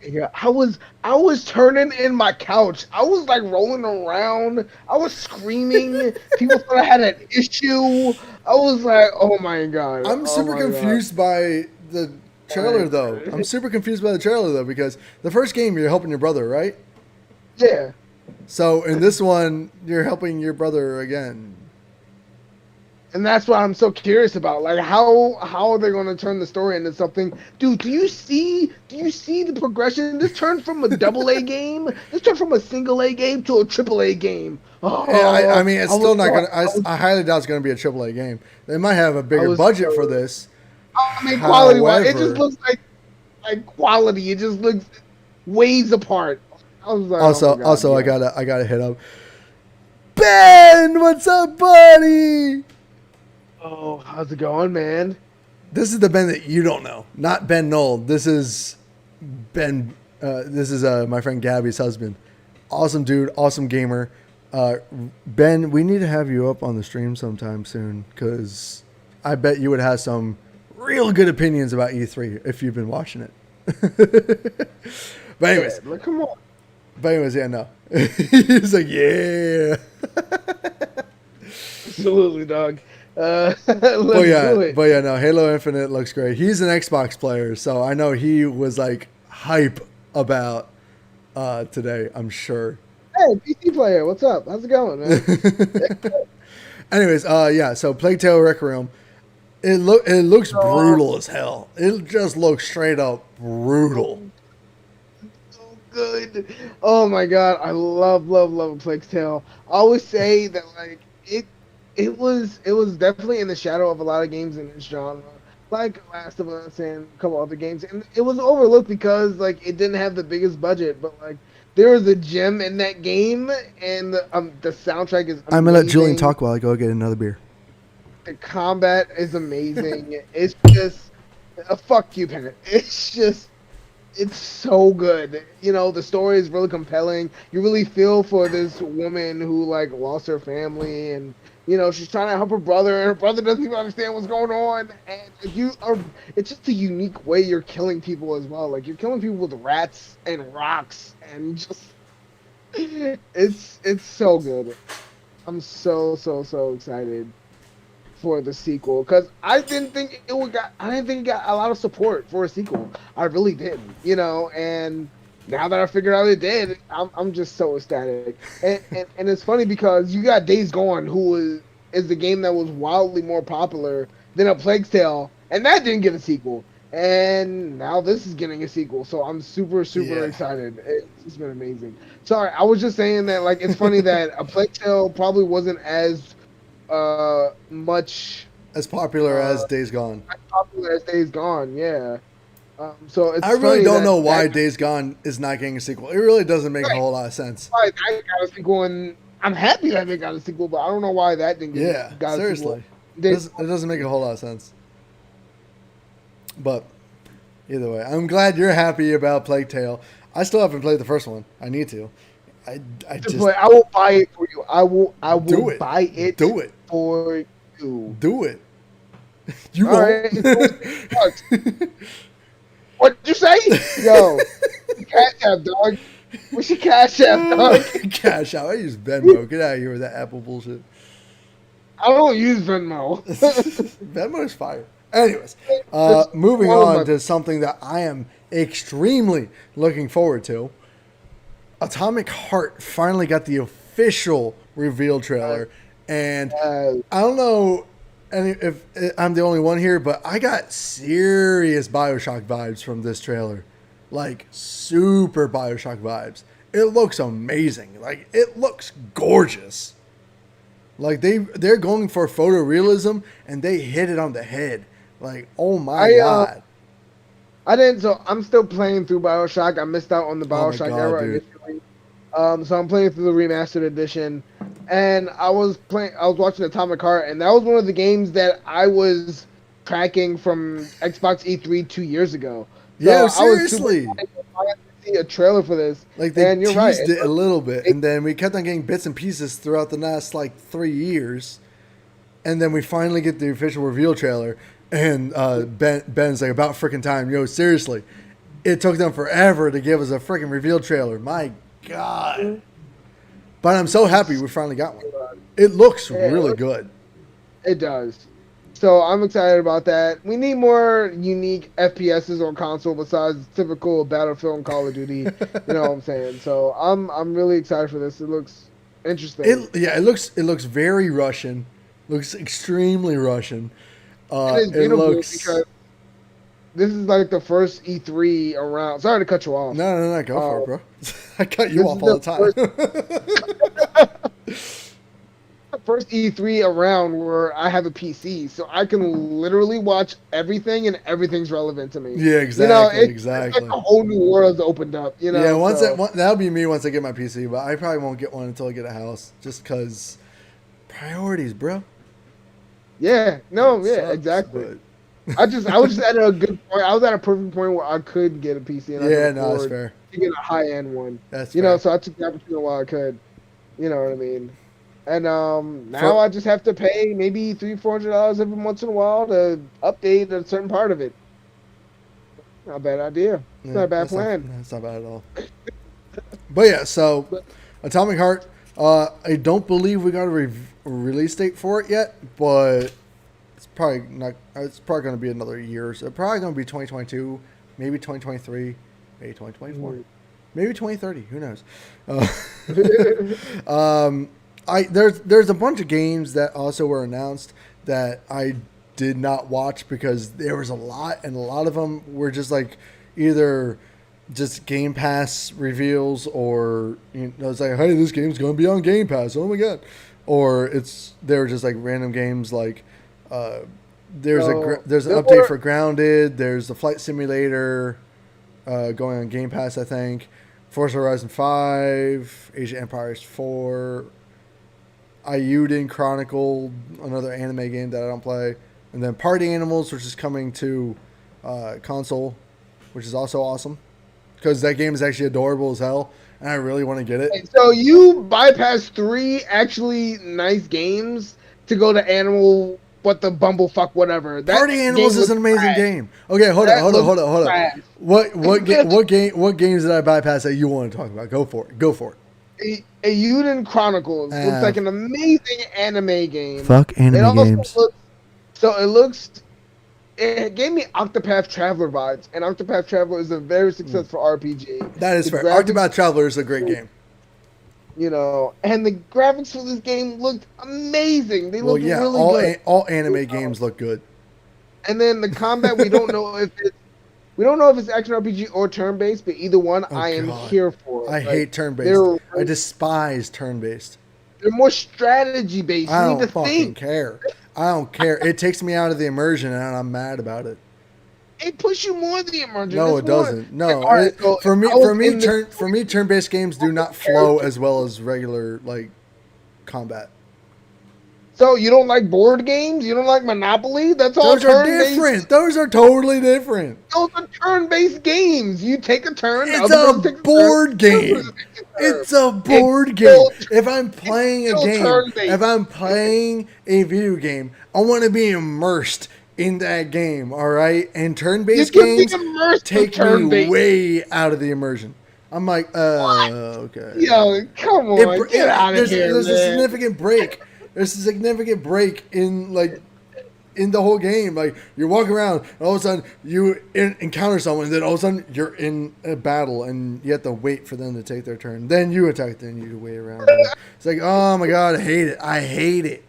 Yeah, I was turning in my couch. I was like rolling around. I was screaming. People thought I had an issue. I was like, "Oh my God. I'm Oh super my God." confused by the Oh my trailer though. I'm God. super confused by the trailer though because the first game you're helping your brother, right? Yeah. So in this one you're helping your brother again. And that's what I'm so curious about. Like how are they going to turn the story into something? Dude, do you see the progression? This turned from a double A game. This turned from a single A game to a triple A game. I Oh, mean, it's I was still not so gonna. I highly doubt it's gonna be a AAA game. They might have a I bigger was budget for so this. I mean, quality wise, it just However, looks like quality. It just looks ways apart. I was like, oh my god, also, yeah. I gotta hit up Ben. What's up, buddy? Oh, how's it going, man? This is the Ben that you don't know, not Ben Knoll. This is Ben. This is my friend Gabby's husband. Awesome dude, awesome gamer. Ben, we need to have you up on the stream sometime soon because I bet you would have some real good opinions about E3 if you've been watching it. But Yeah, anyways, like come on. yeah, no. He's like, yeah. Absolutely, dog. Let's do it. But yeah, no. Halo Infinite looks great. He's an Xbox player, so I know he was like hype about today. I'm sure. Hey, PC player, what's up? How's it going, man? Anyways, yeah. So Plague Tale Requiem. It looks Oh, brutal as hell. It just looks straight up brutal. so good. Oh my god, I love Plague Tale. I always say that like it was definitely in the shadow of a lot of games in this genre, like Last of Us and a couple other games, and it was overlooked because like it didn't have the biggest budget, but like there was a gem in that game, and the soundtrack is I'm gonna let Julian amazing. talk while I go get another beer. The combat is amazing. It's just a fuck you, Pennant. It's so good. The story is really compelling. You really feel for this woman who like lost her family and she's trying to help her brother and her brother doesn't even understand what's going on and it's just a unique way you're killing people as well. Like you're killing people with rats and rocks and just it's so good. I'm so excited for the sequel because I didn't think it got a lot of support for a sequel. I really didn't, and now that I figured out it did, I'm just so ecstatic. And it's funny because you got Days Gone, who is the game that was wildly more popular than A Plague Tale, and that didn't get a sequel. And now this is getting a sequel, so I'm super Yeah. excited. It's been amazing. Sorry, I was just saying that like it's funny that A Plague Tale probably wasn't as much as popular as Days Gone. as popular as Days Gone. Yeah. So it's I really funny don't that know why Days Gone is not getting a sequel. It really doesn't make a whole lot of sense. why that got a sequel, and I'm happy that they got a sequel, but I don't know why that didn't Yeah, got a sequel. seriously. It doesn't make a whole lot of sense. But either way, I'm glad you're happy about Plague Tale. I still haven't played the first one. I need to. I will buy it for you. I will buy it. Do it for you. Do it. You All won't. Right, what'd you say? Yo, Cash App, dog. What's your Cash App, dog? Cash App. I use Venmo. Get out of here with that Apple bullshit. I don't use Venmo. Venmo is fire. Anyways, moving on to something that I am extremely looking forward to. Atomic Heart finally got the official reveal trailer, and I don't know if I'm the only one here, but I got serious BioShock vibes from this trailer, like super BioShock vibes. It looks amazing, like it looks gorgeous. Like they're going for photorealism, and they hit it on the head. Like, oh my god. I didn't. So I'm still playing through BioShock. I missed out on the BioShock era initially. So I'm playing through the remastered edition, and I was watching Atomic Heart, and that was one of the games that I was tracking from Xbox E3 2 years ago. So yeah, seriously. I had to see a trailer for this. Like they teased it a little bit, and then we kept on getting bits and pieces throughout the last like 3 years, and then we finally get the official reveal trailer. And Ben's like, about freaking time. Yo, seriously. It took them forever to give us a freaking reveal trailer. My God. But I'm so happy we finally got one. It looks really good. It does. So I'm excited about that. We need more unique FPSs on console besides typical Battlefield and Call of Duty. You know what I'm saying? So I'm really excited for this. It looks interesting. It looks very Russian. Looks extremely Russian. It is beautiful because this is like the first E3 around. Sorry to cut you off. No, go for it, bro. I cut you off all the time. First E3 around where I have a PC, so I can literally watch everything, and everything's relevant to me. Yeah, exactly. Exactly. It's like a whole new world's opened up. You know. Yeah, that'll be me once I get my PC, but I probably won't get one until I get a house, just because priorities, bro. Yeah, exactly. I was just at a good point. I was at a perfect point where I could get a PC. And that's fair. To get a high end one. That's fair. So I took the opportunity while I could. You know what I mean? And now I just have to pay maybe $300-$400 every once in a while to update a certain part of it. Not a bad idea. It's not a bad plan. That's not bad at all. But yeah, so Atomic Heart. I don't believe we got a release date for it yet, but it's probably not. It's probably going to be another year. So it's probably going to be 2022, maybe 2023, maybe 2024, maybe 2030. Who knows? There's a bunch of games that also were announced that I did not watch because there was a lot, and a lot of them were just like either just Game Pass reveals, or it's like, hey, this game's going to be on Game Pass. Oh my god! Or they were just like random games like there's an update for Grounded. There's the Flight Simulator going on Game Pass, I think. Forza Horizon 5, Age of Empires 4, Ayuden Chronicle, another anime game that I don't play, and then Party Animals, which is coming to console, which is also awesome. Because that game is actually adorable as hell, and I really want to get it. So you bypass 3 actually nice games to go to Animal, what the bumblefuck, whatever. Party Animals is an amazing game. Okay, hold on. What games did I bypass that you want to talk about? Go for it. Ayuden Chronicles looks like an amazing anime game. Fuck anime games. It gave me Octopath Traveler vibes, and Octopath Traveler is a very successful RPG. That is fair. Octopath Traveler is a great game. And the graphics for this game looked amazing. They looked really good. All anime games look good. And then the combat, we don't know if it's action RPG or turn based, but either one, I am here for. I hate turn based. I despise turn based. They're more strategy based. I don't fucking care. I don't care. It takes me out of the immersion, and I'm mad about it. It puts you more in the immersion. No, It's it more, doesn't. like, No, all right, so if I was in this for me, turn-based games do not flow as well as regular like combat. So you don't like board games? You don't like Monopoly? That's all Those are turn-based. different. Those are totally different. Those are turn-based games. You take a turn, the It's other a person takes a turn, board the other person game. takes a turn. It's a It's board game. still, If I'm playing a still game, if turn-based. I'm playing a video game, I want to be immersed in that game, all right? And You turn-based can be games immersed with take me turn-based. way out of the immersion. I'm like, What? okay. Yo, come on, get out of here, There's a man. significant break. There's a significant break in the whole game. Like, you're walking around, and all of a sudden you encounter someone, and then all of a sudden you're in a battle, and you have to wait for them to take their turn. Then you attack, then you wait around. It's like, oh my god, I hate it. I hate it.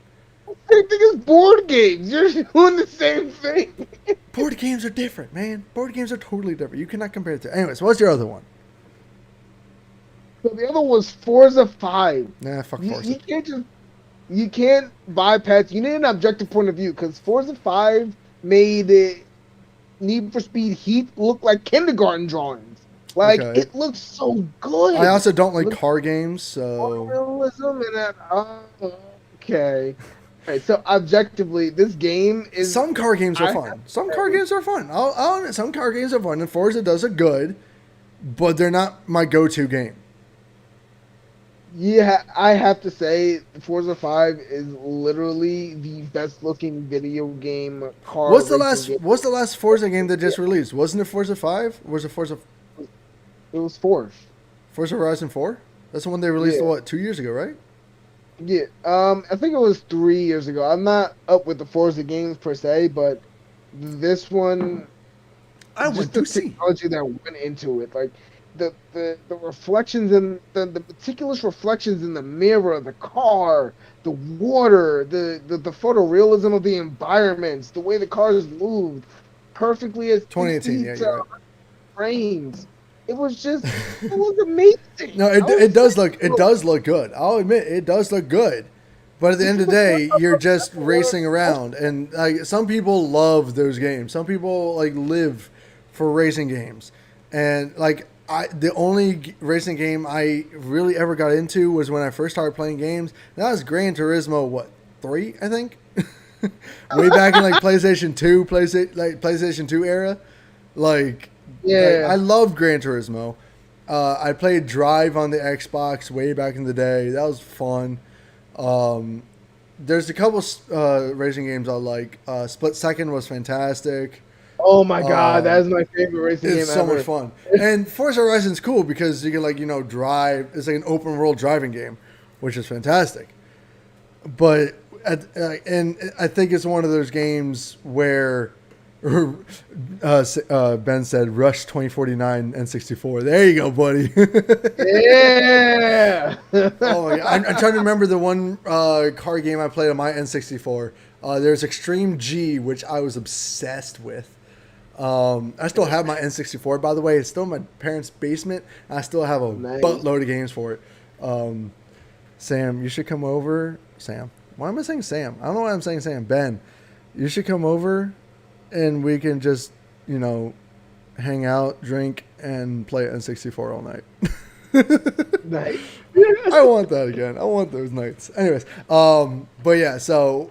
Same thing as board games. You're doing the same thing. Board games are different, man. Board games are totally different. You cannot compare it to. Anyways, what's your other one? So the other was Forza 5. Nah, fuck You, Forza. you can't just you can't bypass. You need an objective point of view because Forza 5 made Need for Speed Heat look like kindergarten drawings. Like Okay. it looks so good. I also don't like Look- car games, so Realism and that. Okay. Alright, so objectively, this game is. some car games are I fun. Some car games are fun. I'll admit, some car games are fun, and Forza does it good, but they're not my go-to game. Yeah, I have to say, Forza 5 is literally the best looking video game car. What's the racing game. What's the last Forza game that just released? Wasn't it Forza 5? Or was it It was Forza. Forza Horizon 4? That's the one they released Yeah. what, 2 years ago, right? Yeah, I think it was 3 years ago. I'm not up with the Forza games per se, but this one, I just went the to see. technology that went into it, like the reflections and the meticulous reflections in the mirror, the car, the water, the photorealism of the environments, the way the cars moved, perfectly as 2018, yeah, you're right. frames. It was amazing. No, it does look good. I'll admit it does look good. But at the end of the day, you're just racing around, and like some people love those games. Some people like live for racing games, and like the only racing game I really ever got into was when I first started playing games. That was Gran Turismo, 3, I think, way back in like PlayStation 2 era, like. Yeah. I love Gran Turismo. I played Drive on the Xbox way back in the day. That was fun. There's a couple racing games I like. Split Second was fantastic. Oh my god, that is my favorite racing game It's so ever. much fun. And Forza Horizon's cool because you can drive. It's like an open world driving game, which is fantastic. But and I think it's one of those games where Ben said Rush 2049 N64. There you go, buddy. Yeah. Oh my God. I'm trying to remember the one car game I played on my N64. There's Extreme G, which I was obsessed with. I still have my N64, by the way. It's still in my parents' basement. I still have a buttload of games for it. Sam, you should come over. Sam. Why am I saying Sam? I don't know why I'm saying Sam. Ben, you should come over and we can just, hang out, drink, and play N64 all night. Nice. I want that again. I want those nights. Anyways, but yeah, so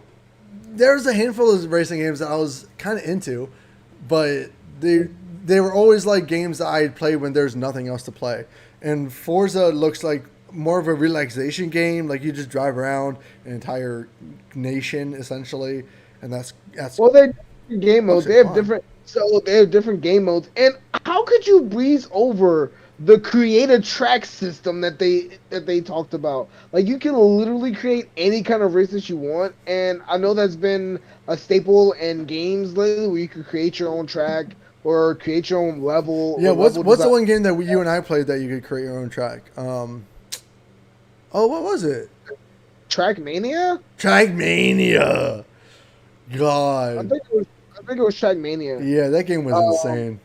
there's a handful of racing games that I was kind of into, but they were always like games that I'd play when there's nothing else to play. And Forza looks like more of a relaxation game. Like you just drive around an entire nation essentially, and that's Well, they're different game modes. Okay, They have fine. different game modes. And how could you breeze over the create a track system that they talked about? Like you can literally create any kind of races you want, and I know that's been a staple in games lately where you can create your own track or create your own level. Yeah, or what's level the design. one game that you and I played that you could create your own track? What was it? Trackmania? Trackmania. I God. think it was Trackmania. Yeah, that game was insane.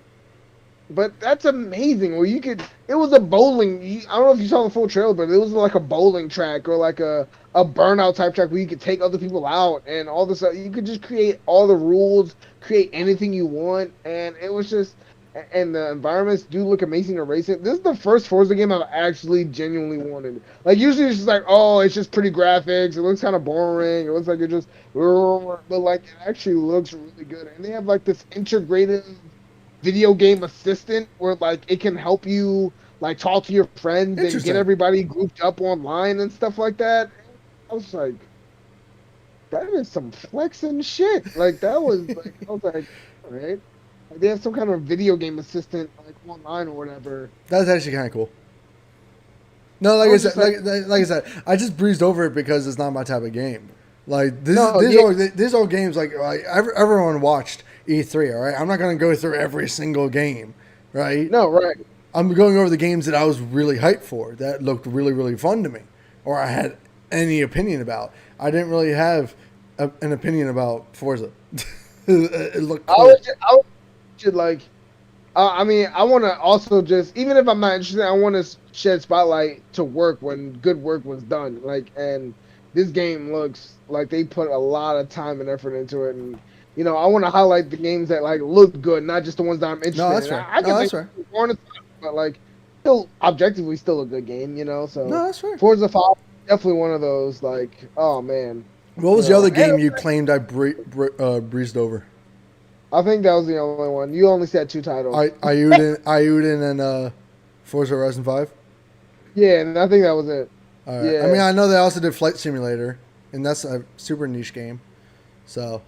But that's amazing. Well, you could. It was a bowling. I don't know if you saw the full trailer, but it was like a bowling track or like a burnout type track where you could take other people out and all this. You could just create all the rules, create anything you want, and it was just. And the environments do look amazing to race it. This is the first Forza game I've actually genuinely wanted. Like usually it's just like, oh, it's just pretty graphics. It looks kind of boring. It looks like it just, but like it actually looks really good. And they have like this integrated video game assistant where like it can help you like talk to your friends and get Interesting. everybody grouped up online and stuff like that. I was like, that is some flexing shit. Like that was like I was like, all right. Like, they have some kind of video game assistant like online or whatever. That's actually kind of cool. No, like I I was said, just like, like I said, I just breezed over it because it's not my type of game. Like no, yeah, these old games. Everyone watched E3. All right, I'm not gonna go through every single game, right? no, right. I'm going over the games that I was really hyped for, that looked really really fun to me, or I had any opinion about. I didn't really have an opinion about Forza. It looked cool. I would should like I mean, I want to also just, even if I'm not interested, I want to shed spotlight to work when good work was done. Like, and this game looks like they put a lot of time and effort into it. And, you know, I want to highlight the games that, like, look good, not just the ones that I'm interested No, that's in. fair. I can No, that's think fair. more on the top, but, like, still, objectively, still a good game, you know? So, No, that's fair. Forza 5, definitely one of those, like, oh, man. What You was the know, other and game you claimed I breezed over? I think that was the only one. You only said two titles. Ayuden and Forza Horizon 5. Yeah, and I think that was it. All right. I Yeah. mean, I know they also did Flight Simulator, and that's a super niche game. So,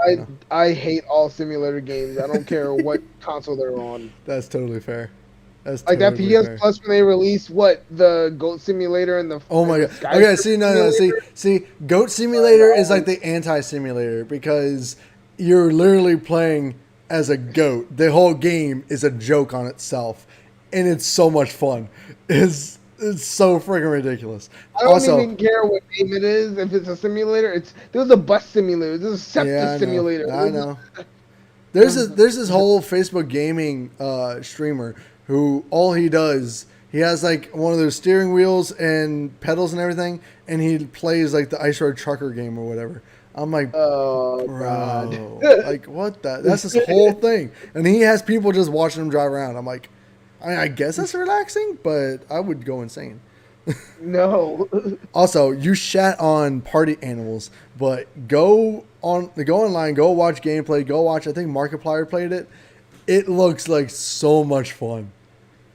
you I know, I hate all simulator games. I don't care what console they're on. that's totally fair. That's Like that totally PS fair. Plus when they released what the Goat Simulator Oh and my the god. Okay, Skyscraper see, no, Simulator. see, Goat Simulator is like the anti-simulator because you're literally playing as a goat. The whole game is a joke on itself, and it's so much fun. It's so freaking ridiculous. I don't Also, even care what name it is. If it's a simulator, there's a bus simulator. There's a yeah, septic simulator. I know. There's this whole Facebook gaming streamer who all he does, he has like one of those steering wheels and pedals and everything, and he plays like the Ice Road Trucker game or whatever. I'm like, Oh God. bro, like what the? That's his whole thing, and he has people just watching him drive around. I'm like, I guess that's relaxing, but I would go insane. No. Also, you shat on Party Animals, but go online, go watch gameplay, go watch. I think Markiplier played it. It looks like so much fun.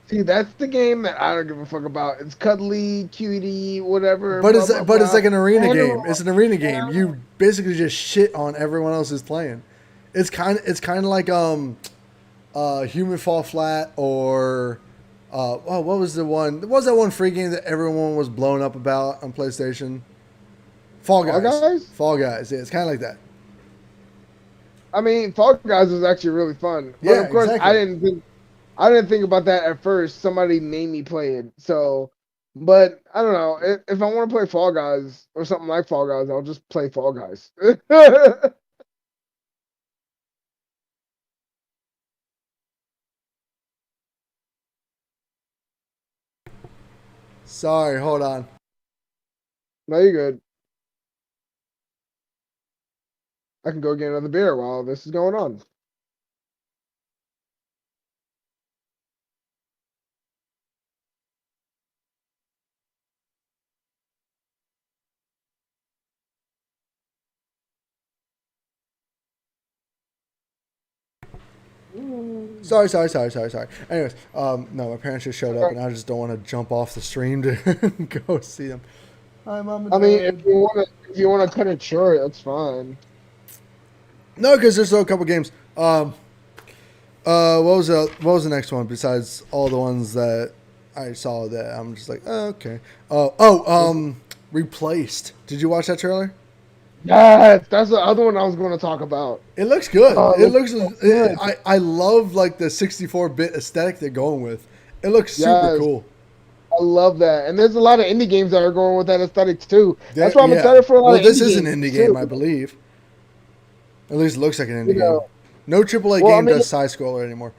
See, that's the game that I don't give a fuck about. It's cuddly, cutie, whatever. But Blah, it's blah, but it's blah. like an arena game. Animal. It's an arena game. You basically just shit on everyone else who's playing. It's kind of like Human Fall Flat or what was the one? What was that one free game that everyone was blown up about on PlayStation? Fall Fall Guys. Guys? Fall Guys. Yeah, it's kind of like that. I mean, Fall Guys was actually really fun. But Yeah, of course, exactly. I didn't think about that at first. Somebody made me play it. So, but I don't know. If I want to play Fall Guys or something like Fall Guys, I'll just play Fall Guys. Sorry, hold on. No, you're good. I can go get another beer while this is going on. Sorry. Anyways, no, my parents just showed up, and I just don't want to jump off the stream to go see them. Hi, mom and I mean, dad. if you wanna cut it short, that's fine. No, because there's still a couple games. What was the next one besides all the ones that I saw that I'm just like, oh, okay. Replaced. Did you watch that trailer? Yes, that's the other one I was going to talk about. It looks good. Oh, It looks. so good. I love like the 64-bit aesthetic they're going with. It looks super Yes. cool. I love that, and there's a lot of indie games that are going with that aesthetic too. That's why I'm Yeah. excited for a lot Well, of this indie is an games indie game, too. I believe. At least it looks like an indie You game. know, No AAA well, I game mean, does side scroller anymore.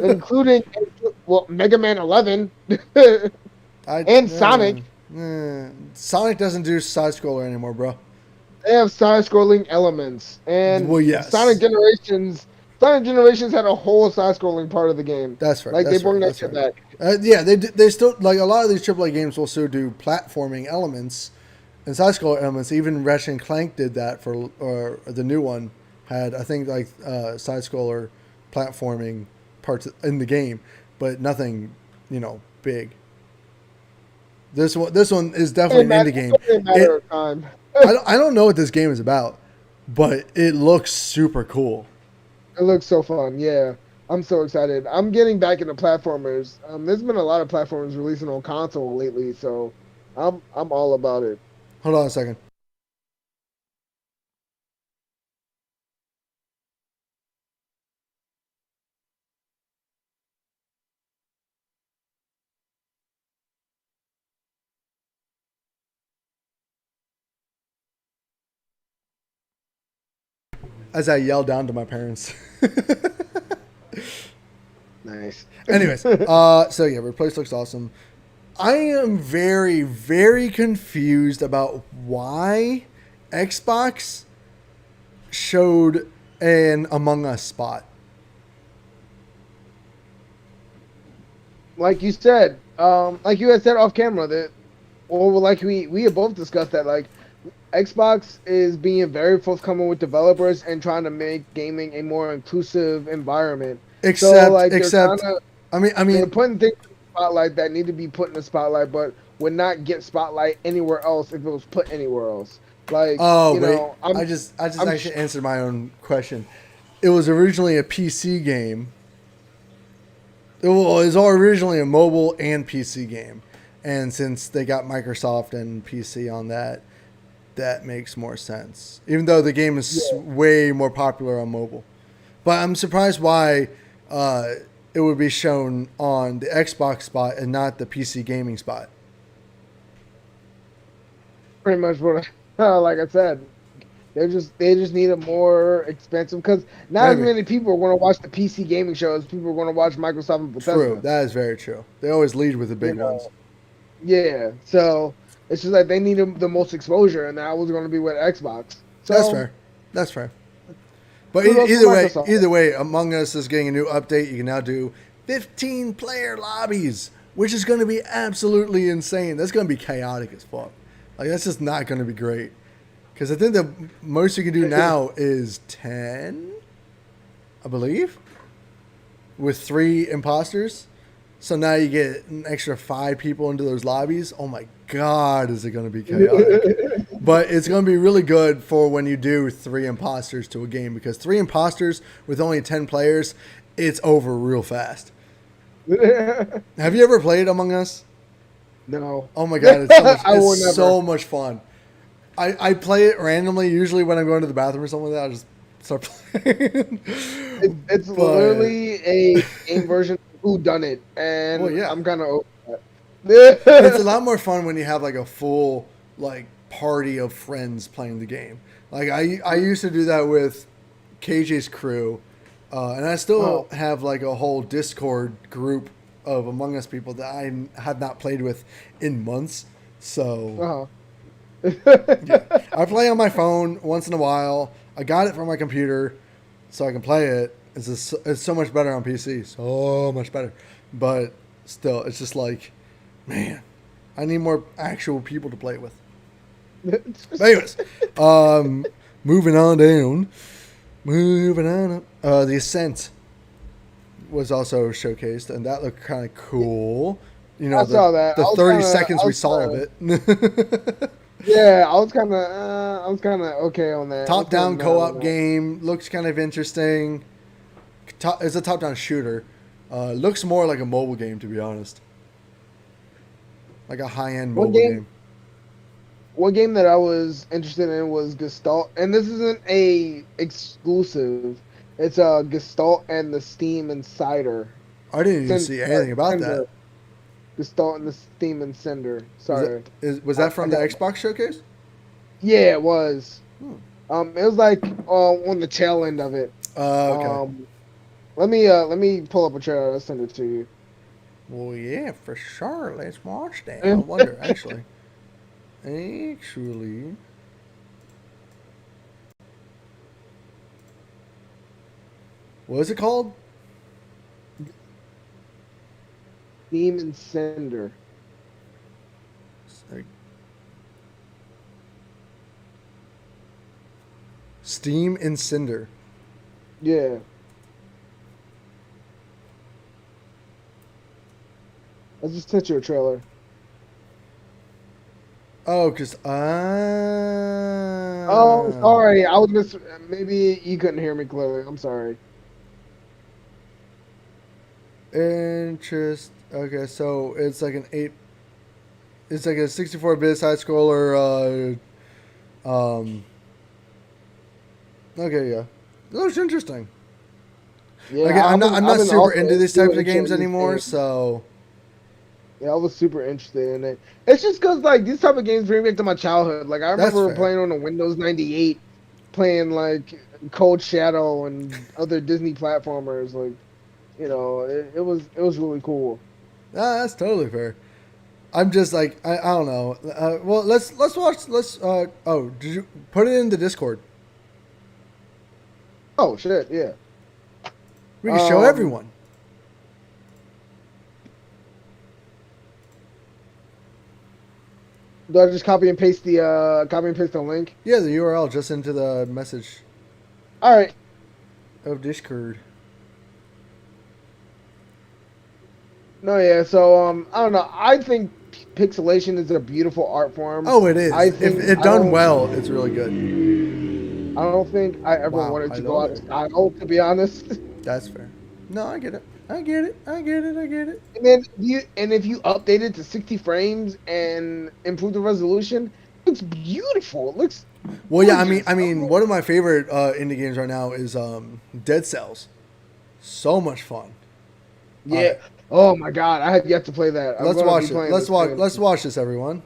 including Mega Man 11 I and Sonic. Sonic doesn't do side scroller anymore, bro. They have side-scrolling elements, and Well, yes, Sonic Generations had a whole side-scrolling part of the game. that's fair. Like they That's fair. bring that That's shit fair. back. Yeah, they still like a lot of these AAA games will still do platforming elements and side scroller elements. Even Ratchet and Clank did that for, or the new one had, I think, like side scroller platforming parts in the game, but nothing, big. This one is definitely an indie It's game. only a matter It of time. I don't know what this game is about, but it looks super cool. It looks so fun. Yeah, I'm so excited. I'm getting back into platformers. There's been a lot of platformers releasing on console lately, so I'm all about it. Hold on a second. As I yell down to my parents. Nice. Anyways, so yeah, Replace looks awesome. I am very, very confused about why Xbox showed an Among Us spot. Like you said, like you had said off camera that, or like we had both discussed that like Xbox is being very forthcoming with developers and trying to make gaming a more inclusive environment. So Except, like except, I they're mean, putting things in the spotlight that need to be put in the spotlight, but would not get spotlight anywhere else if it was put anywhere else. Like oh wait, I just I'm actually answered my own question. It was originally a PC game. It was originally a mobile and PC game, and since they got Microsoft and PC on that, that makes more sense. Even though the game is yeah, way more popular on mobile, but I'm surprised why uh, it would be shown on the Xbox spot and not the PC gaming spot. pretty much what like I said. They just need a more expensive because not as Maybe. many people are going to watch the PC gaming shows. People are going to watch Microsoft and True. Bethesda. That is very true. They always lead with the You big ones. know, yeah. So it's just like they need the most exposure, and that was going to be with Xbox. That's So fair. That's fair. But kudos for Microsoft. either way, Among Us is getting a new update. You can now do 15 player lobbies, which is going to be absolutely insane. That's going to be chaotic as fuck. Like that's just not going to be great. Because I think the most you can do now is 10, I believe, with 3 imposters. So now you get an extra 5 people into those lobbies. Oh my god, is it going to be chaotic? But it's going to be really good for when you do 3 imposters to a game because 3 imposters with only 10 players, it's over real fast. Have you ever played Among Us? No, Oh my god, it's so much I will it's never. so much fun. I play it randomly, usually when I'm going to the bathroom or something like that. I just start playing. It's But literally a game version of Who Done It, well, and yeah, I'm kind of over it's a that. lot more fun when you have like a full like party of friends playing the game. Like I used to do that with KJ's crew, and I still Oh, have like a whole Discord group of Among Us people that I have not played with in months. So oh. yeah, I play on my phone once in a while. I got it from my computer, so I can play it. It's so much better on PC, so much better. But still, it's just like, man, I need more actual people to play with. But anyways, um, moving on down, moving on up. The Ascent was also showcased, and that looked kind of cool. You know, I saw that. the 30 seconds we saw of it. Yeah, I was kind of okay on that. I was Top kind of down mad co on op that. game looks kind of interesting. It's a top down shooter. Looks more like a mobile game, to be honest. Like a high end One mobile game, game. one game that I was interested in was Gestalt, and this isn't a exclusive. It's Gestalt and the Steam Insider. I didn't even Cinder, see anything about Cinder. that. Gestalt and the Steam and Cinder. Was that Sorry, was that I from the got. Xbox showcase? Yeah, it was. Hmm. It was like on the tail end of it. Okay. Um, Let me pull up a trailer. I'll send it to you. Well, yeah, for sure. Let's watch that. I wonder, actually. Actually. What is it called? Steam and Cinder. Steam and Cinder. Yeah. I just sent you a trailer. Oh, because Oh, sorry. I was maybe you couldn't hear me clearly. I'm sorry. Okay, so it's like an 8. It's like a 64-bit side scroller. Okay, yeah. It looks interesting. Yeah, Okay, I'm not been super also into these super types of games interested in this anymore, game. so Yeah, I was super interested in it. It's just because like these type of games bring me back to my childhood. Like I that's remember fair. playing on the Windows 98, playing like Cold Shadow and other Disney platformers. Like it was really cool. That's totally fair. I'm just like I don't know. Well, let's watch. Oh, did you put it in the Discord? Oh shit, yeah. We can show Um, everyone. do I just copy and paste the link? Yeah, the URL just into the message All right. of Discord. No, yeah. So I don't know. I think pixelation is a beautiful art form. Oh, it is. I If think it done well, it's really good. I don't think I ever Wow, wanted to hello go out of there. style, to be honest. That's fair. No, I get it. I get it. I get it. I get it. And then if you update it to 60 frames and improve the resolution, it looks beautiful. It looks Well, yeah. gorgeous. I mean, one of my favorite indie games right now is Dead Cells. So much fun. All Yeah. right, Oh my God, I have yet to play that. I'm let's gonna be watch it. playing this soon. Let's watch this, everyone.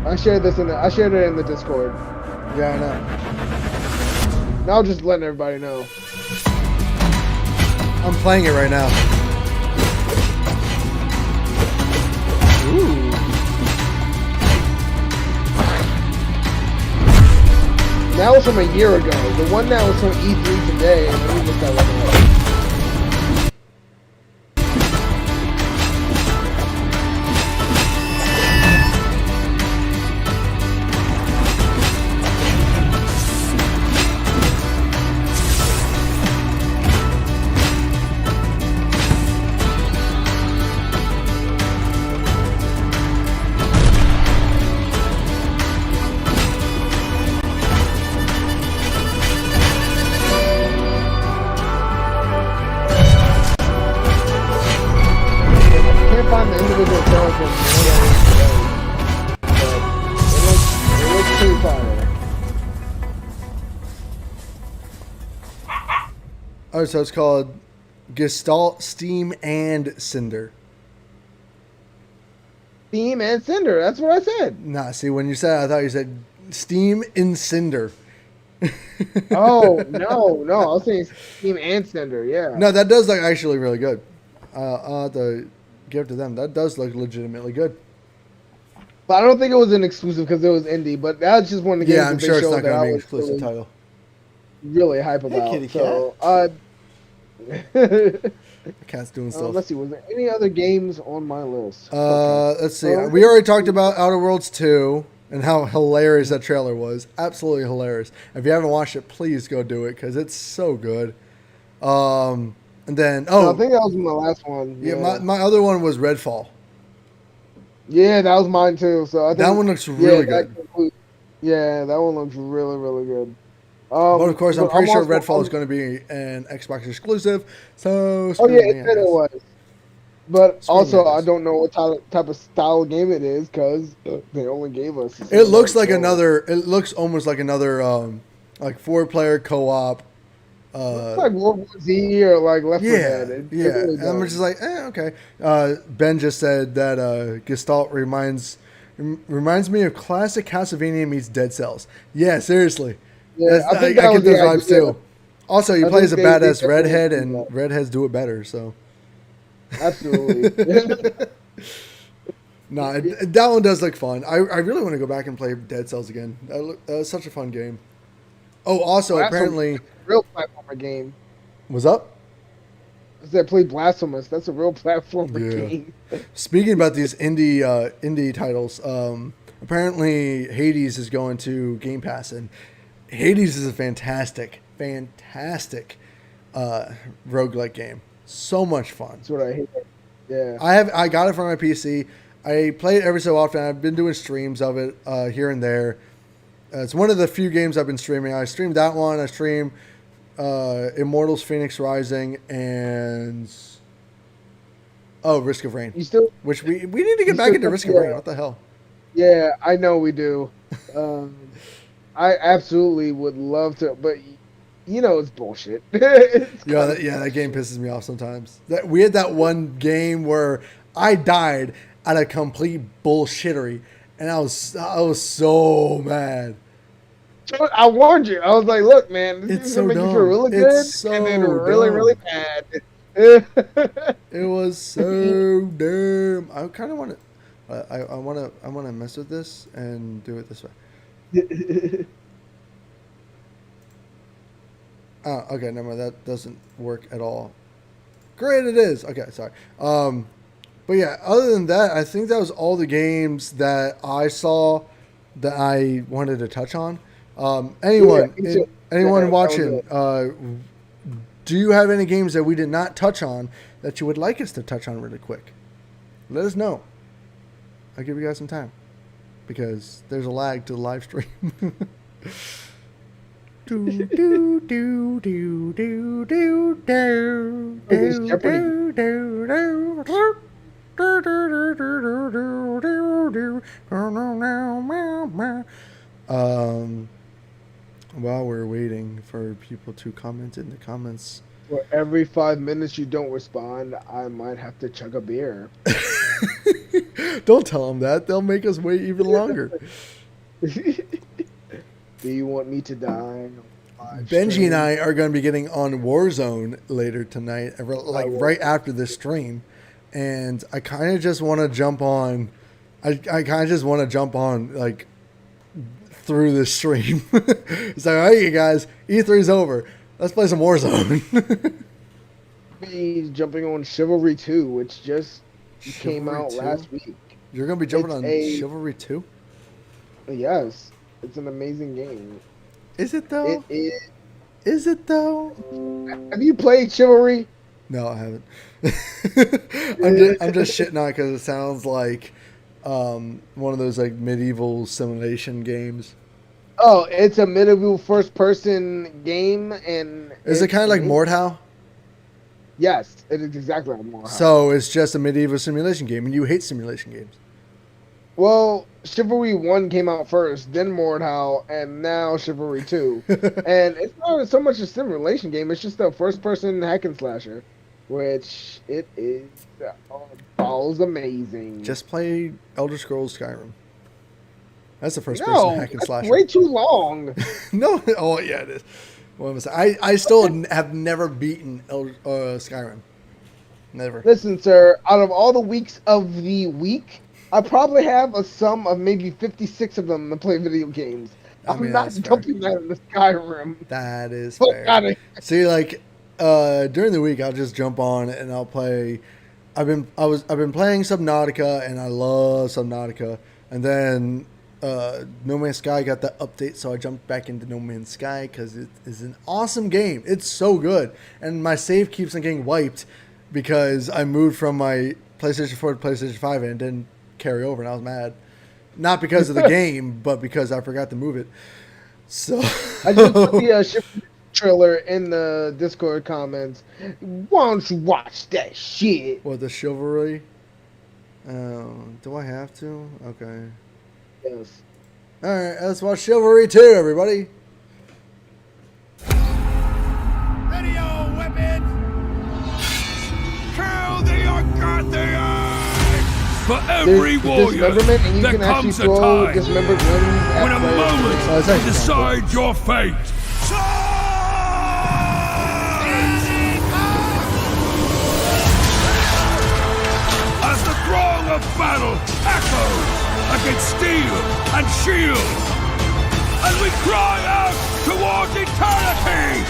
I shared it in the Discord. Yeah, I know. Now I'm just letting everybody know. I'm playing it right now. Ooh. That was from a year ago. The one that was from E3 today. Let me look that one up. Can't find the individual characters from the one that was today, but it looks pretty fire. Oh, so it's called Gestalt, Steam, and Cinder. Steam and Cinder. That's what I said. Nah, see, when you said it, I thought you said Steam and Cinder. Oh no, I was saying Steam and Cinder. Yeah, No, that does look actually really good. I'll have to give it to them. That does look legitimately good. but I don't think it was an exclusive because it was indie. But that's just one of the Yeah, games I'm that sure they it's not showed that going to I be an was exclusive title. really hype Hey, kitty about. cat. So, The cat's doing stuff. let's see. Was there any other games on my list? Let's see. We already talked about Outer Worlds 2 and how hilarious that trailer was. Absolutely hilarious. If you haven't watched it, please go do it because it's so good. And then, No, I think that was my last one. yeah, Yeah, my other one was Redfall. yeah, that was mine too. So I That think one looks yeah, really good. yeah, that one looks really really good. But of course, I'm pretty sure Redfall is I'm, going to be an Xbox exclusive. So oh screw yeah, me, it I said it guess. was. But Screw me, I also, I guess. don't know what type of style game it is because they only gave us. A It looks cinematic like trailer. another. It looks almost like another, like 4-player co-op. Looks like World War Z or like Left 4 Dead. Yeah, It yeah. really And I'm does. just like, okay. Ben just said that Gestalt reminds me of classic Castlevania meets Dead Cells. Yeah, seriously. Yeah, I think I that get was the those vibes idea. too. Also, you I play think as a they badass definitely redhead, do and that. redheads do it better. So, Absolutely. nah, that one does look fun. I really want to go back and play Dead Cells again. That was such a fun game. Oh, also, Blasphemous. apparently, That's a real platformer game. what's up? I said play Blasphemous. That's a real platformer Yeah. game. Speaking about these indie titles, apparently Hades is going to Game Pass, and Hades is a fantastic roguelike game. So much fun. That's what I hate. Yeah. I got it from my PC. I play it every so often. I've been doing streams of it here and there. It's one of the few games I've been streaming. I streamed that one. I stream Immortals Phoenix Rising and Risk of Rain. You still? Which we need to get back into Risk of Rain. What the hell? Yeah, I know we do. I absolutely would love to, but it's bullshit. It's That game pisses me off sometimes. We had that one game where I died at a complete bullshittery, and I was so mad. I warned you. I was like, "Look, man, this It's is so gonna make you dumb. feel really It's good, so and then really, dumb. really bad." It was so dumb. I kind of want to. I want to mess with this and do it this way. Oh, okay, never mind. That doesn't work at all. Great, it is. Okay, sorry. But yeah, other than that, I think that was all the games that I saw that I wanted to touch on. Anyone watching, do you have any games that we did not touch on that you would like us to touch on really quick? Let us know. I'll give you guys some time because there's a lag to the live stream. Do do do do do do do do do do. While we're waiting for people to comment in the comments. For every 5 minutes you don't respond, I might have to chug a beer. Don't tell them that. They'll make us wait even longer. Do you want me to die? Benji and I are going to be getting on Warzone later tonight, like right after this stream. And I kind of just want to jump on. I kind of just want to jump on like through the stream. It's like, all right, you guys, E3's over. Let's play some Warzone. Be jumping on Chivalry 2, which just came Chivalry out 2? last week. You're going to be jumping on Chivalry 2? Yes. It's an amazing game. Is it though? It is. Is it though? Have you played Chivalry? No, I haven't. I'm just shitting on it because it sounds like one of those like medieval simulation games. Oh, it's a medieval first-person game, and Is it kind of like Mordhau? Yes, it is exactly like Mordhau. So it's just a medieval simulation game, and you hate simulation games. Well, Chivalry 1 came out first, then Mordhau, and now Chivalry 2. And it's not so much a simulation game, it's just a first-person hack and slasher, which it is balls amazing. Just play Elder Scrolls Skyrim. That's the first-person hack and slasher. Way too long. No, oh yeah, it is. What was I still have never beaten Skyrim. Never. Listen, sir, out of all the weeks of the week, I probably have a sum of maybe 56 of them to play video games. I'm not dumping that in the Skyrim. That is fair. See, like during the week, I'll just jump on and I'll play. I've been playing Subnautica, and I love Subnautica. And then No Man's Sky got that update, so I jumped back into No Man's Sky because it is an awesome game. It's so good, and my save keeps on getting wiped because I moved from my PlayStation 4 to PlayStation 5 and it didn't carry over, and I was mad. Not because of the game, but because I forgot to move it. So I just put the Chivalry trailer in the Discord comments. Why don't you watch that shit? What, the Chivalry? Do I have to? Okay. Yes. All right, let's watch Chivalry 2, everybody. Video weapon! Kill the Argothians! For every warrior, and you there can actually comes a throw time dismembered limbs at when a players. moment Oh, decides your fate. Charge! of battle echoes against steel and shield. As we cry out towards eternity.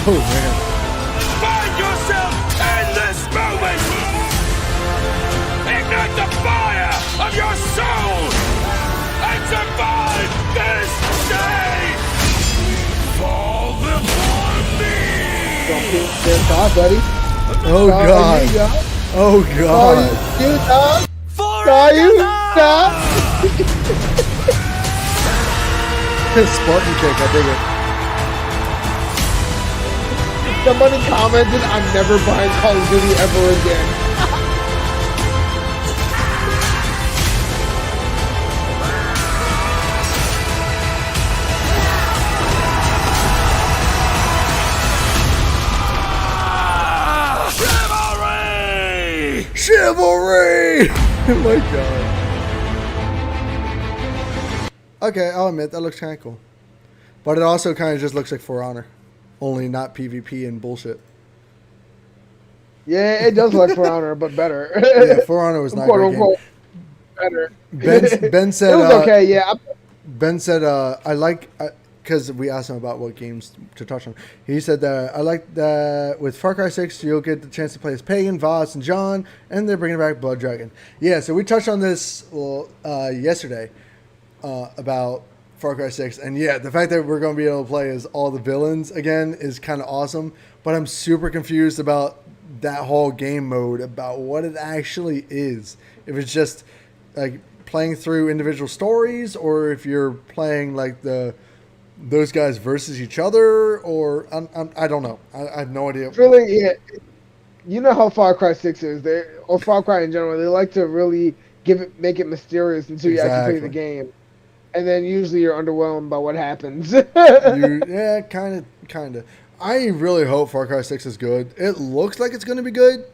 Oh man. Find yourself in this moment. Ignite the fire of your soul and survive this day. Fall before me. Don't get there, dog, buddy. Oh god. You, dog. Oh god. You, dog. For You, dog. Spartan kick, I dig it. Somebody commented, I'm never buying Call of Duty ever again. Chivalry! Chivalry! Oh my god. Okay, I'll admit, that looks kind of cool. But it also kind of just looks like For Honor. Only not PvP and bullshit. Yeah, it does look For Honor, but better. Yeah, For Honor was not a great game. Better. Ben said... It was okay, yeah. Ben said, I like... Because we asked him about what games to touch on. He said that, I like that with Far Cry 6, you'll get the chance to play as Pagan, Voss, and John, and they're bringing back Blood Dragon. Yeah, so we touched on this yesterday. About Far Cry 6, and yeah, the fact that we're going to be able to play as all the villains again is kind of awesome, but I'm super confused about that whole game mode, about what it actually is. If it's just like playing through individual stories, or if you're playing like those guys versus each other, or I don't know. I have no idea. It's really, yeah, you know how Far Cry 6 is, or Far Cry in general, they like to really make it mysterious until you actually play the game. And then usually you're underwhelmed by what happens. Yeah, kind of. I really hope Far Cry 6 is good. It looks like it's going to be good.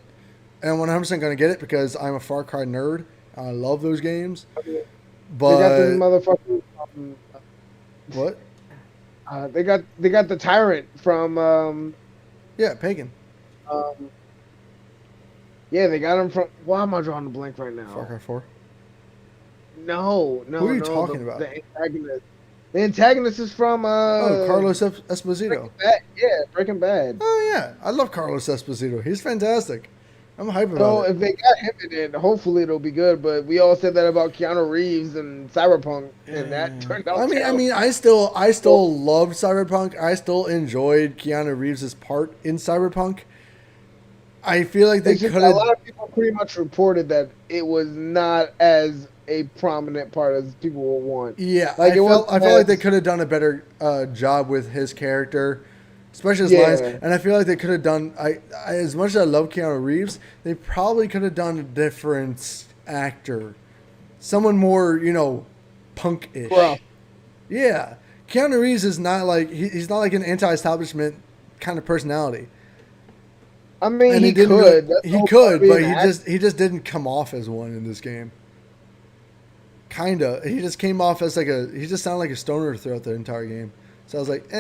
And I'm 100% going to get it because I'm a Far Cry nerd. I love those games. But they got the motherfucking... what? They got the Tyrant from... yeah, Pagan. Yeah, they got him from... Why am I drawing a blank right now? Far Cry 4? No. Who are you talking about? The antagonist. The antagonist is from Carlos Esposito. Breaking Bad. Oh yeah, I love Carlos Esposito. He's fantastic. I'm hype about So it. if they got him in it, hopefully it'll be good. But we all said that about Keanu Reeves and Cyberpunk, and that turned out. I mean, I still loved Cyberpunk. I still enjoyed Keanu Reeves' part in Cyberpunk. I feel like they could have. A lot of people pretty much reported that it was not as a prominent part as people will want. Yeah, like I felt like they could have done a better job with his character, especially his lines. And I feel like they could have done. I as much as I love Keanu Reeves, they probably could have done a different actor, someone more punk-ish. Well, yeah, Keanu Reeves is not like he's not like an anti-establishment kind of personality. I mean, and he could. He could, but he just didn't come off as one in this game. Kinda. He just came off as he just sounded like a stoner throughout the entire game. So I was like, I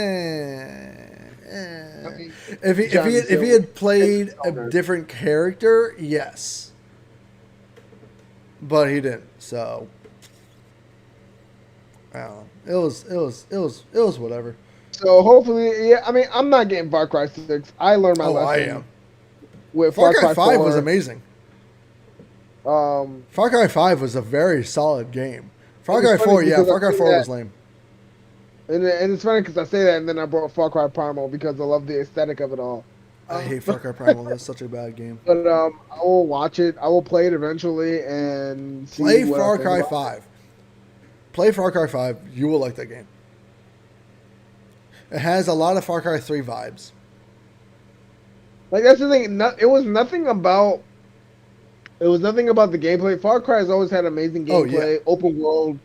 mean, If he had played a different character, yes. But he didn't, so I don't know. It was whatever. So hopefully, yeah. I mean, I'm not getting Far Cry 6. I learned my lesson. I am. With Far Cry 5 4. was amazing. Far Cry 5 was a very solid game. Far Cry 4, yeah, Far Cry 4 was lame. And it's funny because I say that, and then I brought Far Cry Primal because I love the aesthetic of it all. I hate Far Cry Primal. That's such a bad game. But I will watch it. I will play it eventually and see play what Far I think Cry about 5. Play Far Cry 5. You will like that game. It has a lot of Far Cry 3 vibes. Like, that's the thing. It was nothing about the gameplay. Far Cry has always had amazing gameplay, open world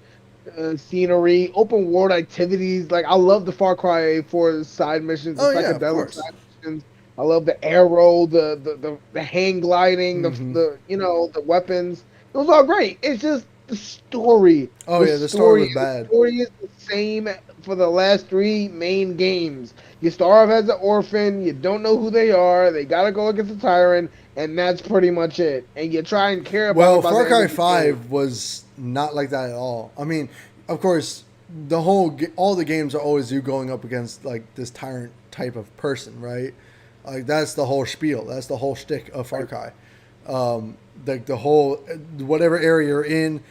scenery, open world activities. Like, I love the Far Cry 4 side missions, the psychedelic side missions. I love the arrow, the hang gliding, the weapons. It was all great. It's just the story. Oh yeah, the story was bad. The story is the same for the last 3 main games. You start off as an orphan. You don't know who they are. They gotta go against the tyrant, and that's pretty much it. And you try and care about Well, it by Far the Cry end of the game. 5 was not like that at all. I mean, of course, all the games are always you going up against like this tyrant type of person, right? Like that's the whole spiel. That's the whole shtick of Far Cry. Like the whole whatever area you're in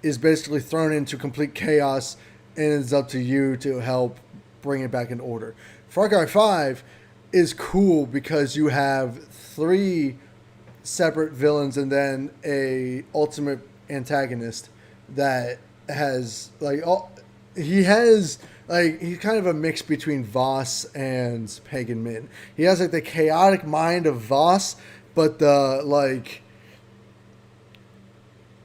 is basically thrown into complete chaos, and it's up to you to help bring it back in order. Far Cry 5 is cool because you have 3 separate villains and then a ultimate antagonist that has like all he has like he's kind of a mix between Voss and Pagan Min. He has like the chaotic mind of Voss, but the like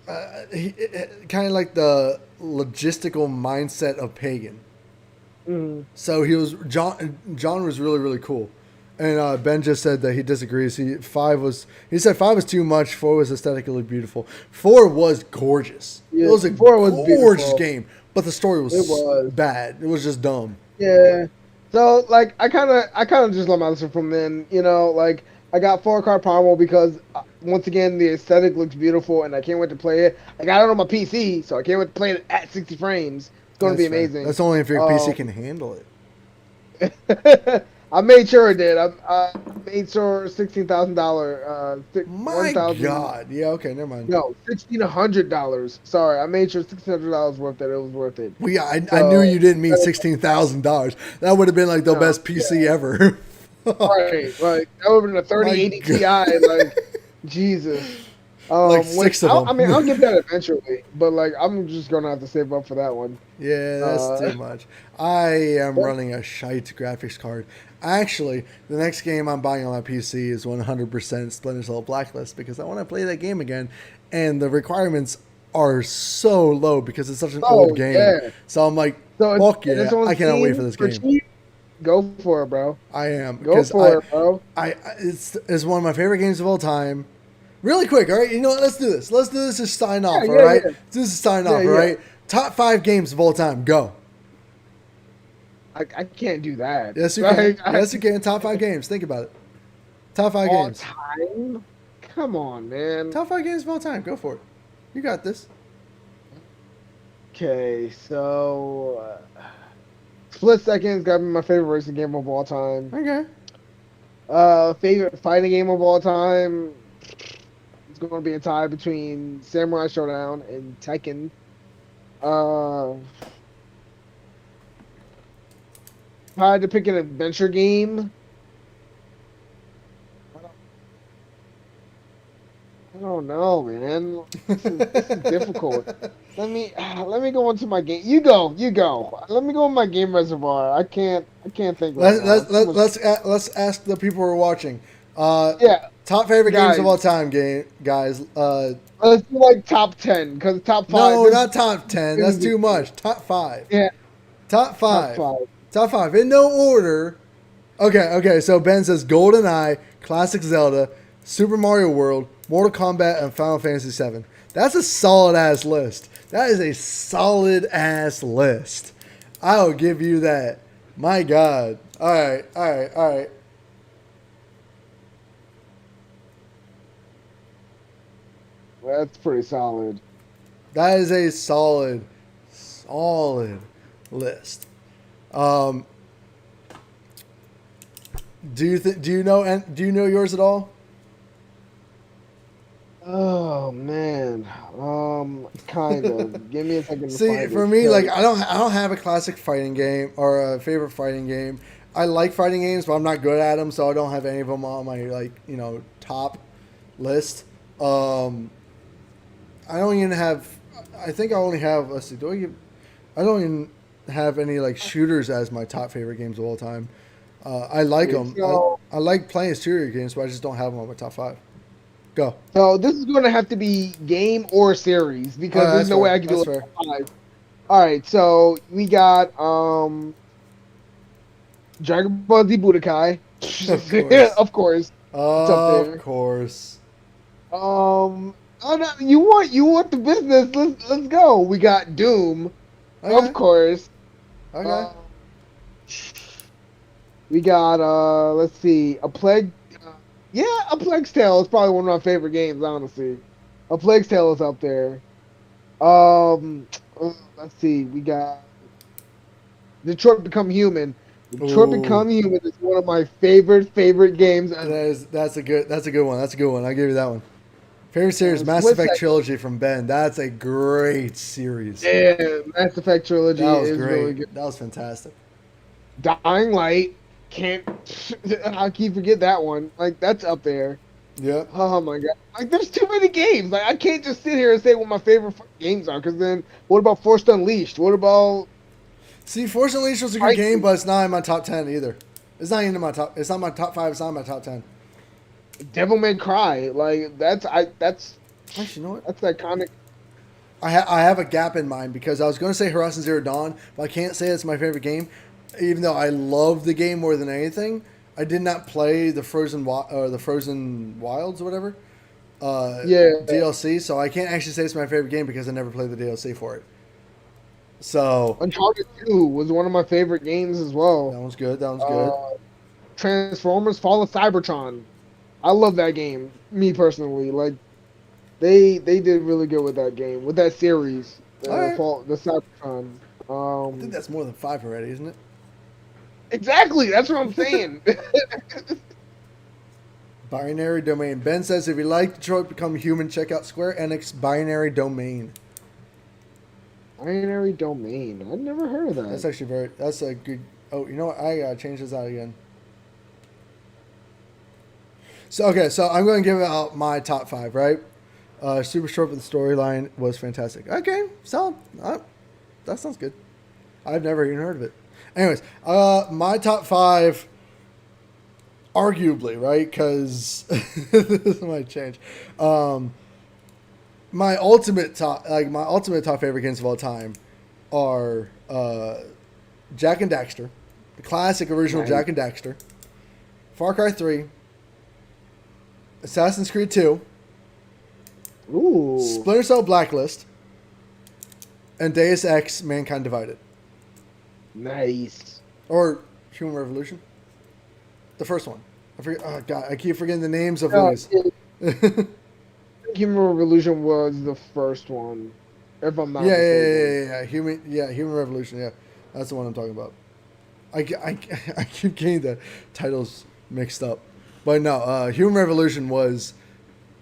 kind of like the logistical mindset of Pagan. So he was John was really really cool, and Ben just said that he disagrees. He said 5 was too much. 4 was aesthetically beautiful. 4 was gorgeous. Yeah, it was a 4 was gorgeous beautiful. game, but the story was bad. It was just dumb. Yeah. So like I kind of just learned my lesson from then. You know, like I got Far Cry Primal because once again the aesthetic looks beautiful and I can't wait to play it. I got it on my PC, so I can't wait to play it at 60 frames. It's going to be That's fair. amazing. That's only if your PC can handle it. I made sure it did. I made sure $16,000. My God. Yeah. Okay. Never mind. No, $1,600. Sorry, I made sure $1,600 worth it. It was worth it. Well, yeah. I knew you didn't mean $16,000. That would have been like the best PC ever. Right. Like that would have been a 3080 Ti. Like Jesus. Like 6 of them. I mean, I'll get that eventually, but like I'm just gonna have to save up for that one. Yeah, that's too much. I am running a shite graphics card. Actually, the next game I'm buying on my PC is 100% Splinter Cell Blacklist because I want to play that game again, and the requirements are so low because it's such an old game. Yeah. So I'm like, fuck yeah, I cannot wait for this game. Cheap. Go for it, bro. I am. Go for it, bro. It's one of my favorite games of all time. Really quick, all right? You know what? Let's do this. Let's do this to sign off, all right? Let's do this to sign off, all right? Top 5 games of all time. Go. I can't do that. Yes, you can. Yes, you can. Top 5 games. Think about it. Top 5 games. Time? Come on, man. Top 5 games of all time. Go for it. You got this. Okay, so Split Second's got to be my favorite racing game of all time. Okay. Favorite fighting game of all time. It's going to be a tie between Samurai Showdown and Tekken. If I had to pick an adventure game, I don't know, man. This is difficult. Let me go into my game. You go. Let me go in my game reservoir. I can't think. Let's ask the people who are watching. Top favorite games of all time, guys. Let's do like top 10 because top 5. No, not top 10. That's too much. Top 5. Yeah. Top 5. Top 5 in no order. Okay. So Ben says GoldenEye, Classic Zelda, Super Mario World, Mortal Kombat, and Final Fantasy VII. That's a solid ass list. That is a solid ass list. I'll give you that. My God. All right. That's pretty solid. That is a solid list. Do you know yours at all? Oh man, kind of. Give me a second. See, for me, like I don't have a classic fighting game or a favorite fighting game. I like fighting games, but I'm not good at them, so I don't have any of them on my top list. I don't even have. I think I only have. Let's see. I don't even have any like shooters as my top favorite games of all time. I like them. I like playing shooter games, but I just don't have them on my top 5. Go. So this is going to have to be game or series because there's no way I can do it. All right. So we got Dragon Ball Z Budokai. Of course. Of course. Of course. Oh no, you want the business? Let's go. We got Doom, Okay. of course. Okay. We got let's see, a plague. Yeah, a Plague's Tale is probably one of my favorite games, honestly. A Plague's Tale is up there. Let's see, we got Detroit Become Human. Detroit Ooh. Become Human is one of my favorite games ever. That's a good one. That's a good one. I'll give you that one. Favorite series, Mass Split Effect Second. trilogy from Ben. That's a great series. Yeah, Mass Effect trilogy That was is really great. good. That was fantastic. Dying Light, can't I keep forget that one. Like that's up there. Yep. Oh my god! Like there's too many games. Like I can't just sit here and say what my favorite games are. Because then, what about Force Unleashed? What about See, Force Unleashed was a good game, but it's not in my top 10 either. It's not in my top. It's not my top 5. It's not in my top 10. Devil May Cry? Like that's Actually, you know what? that's iconic. I have a gap in mind because I was going to say Horizon Zero Dawn, but I can't say it's my favorite game, even though I love the game more than anything. I did not play the Frozen Wilds or whatever Yeah. DLC, so I can't actually say it's my favorite game because I never played the DLC for it. So Uncharted 2 was one of my favorite games as well. that one's good. That one's good. Transformers Fall of Cybertron. I love that game. Me personally, like they did really good with that game, with that series. Alright. The Cybertron. I think that's more than 5 already, isn't it? Exactly. That's what I'm saying. Binary Domain. Ben says if you like Detroit Become Human, check out Square Enix Binary Domain. Binary Domain. I've never heard of that. That's actually that's a good. Oh, you know what? I gotta change this out again. So I'm going to give out my top 5, right? Super short, but the storyline was fantastic. Okay, so that sounds good. I've never even heard of it. Anyways, my top 5, arguably, right? Because this might change. My ultimate top favorite games of all time are Jak and Daxter, the classic original Right. Jak and Daxter, Far Cry 3, Assassin's Creed 2, Ooh. Splinter Cell Blacklist, and Deus Ex Mankind Divided. Nice. Or Human Revolution. The first one. I forget. Oh, God. I keep forgetting the names of No, these. Human Revolution was the first one, if I'm not mistaken. Yeah. Human Revolution. Yeah. That's the one I'm talking about. I keep getting the titles mixed up. But no, Human Revolution was...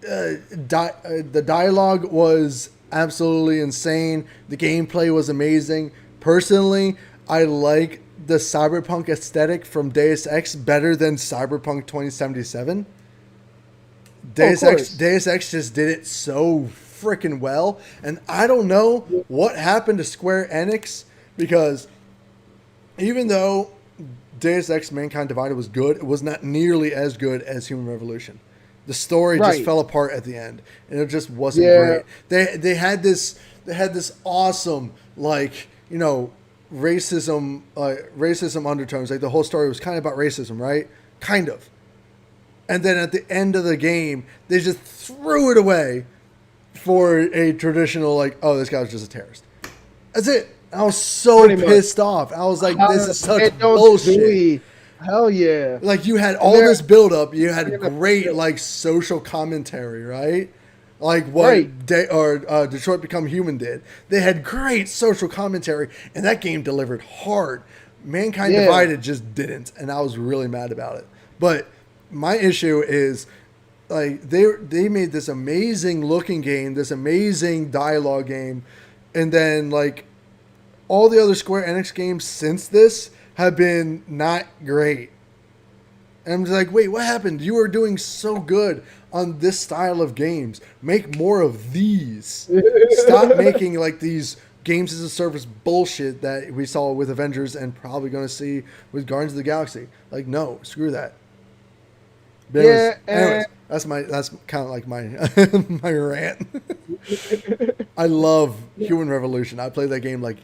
the dialogue was absolutely insane. The gameplay was amazing. Personally, I like the cyberpunk aesthetic from Deus Ex better than Cyberpunk 2077. Deus Ex just did it so freaking well, and I don't know what happened to Square Enix, because even though Deus Ex Mankind Divided was good, it was not nearly as good as Human Revolution. The story just Right. fell apart at the end, and it just wasn't Yeah. great. They had this awesome, like, you know, racism undertones. Like the whole story was kind of about racism, right? Kind of. And then at the end of the game, they just threw it away for a traditional, like, oh, this guy was just a terrorist. That's it. I was so Pretty much. pissed off. I was like, this is such It don't bullshit. really- Hell yeah. Like, you had all this build up. You had great, like, social commentary, right? Like what Right. Detroit Become Human did. They had great social commentary, and that game delivered hard. Mankind Yeah. Divided just didn't, and I was really mad about it. But my issue is, like, they made this amazing looking game, this amazing dialogue game, and then, like, all the other Square Enix games since this have been not great. And I'm just like, wait, what happened? You were doing so good on this style of games. Make more of these. Stop making, like, these games as a service bullshit that we saw with Avengers and probably going to see with Guardians of the Galaxy. Like, no, screw that. But anyways, that's kind of like my my rant. I love Human Revolution. I played that game like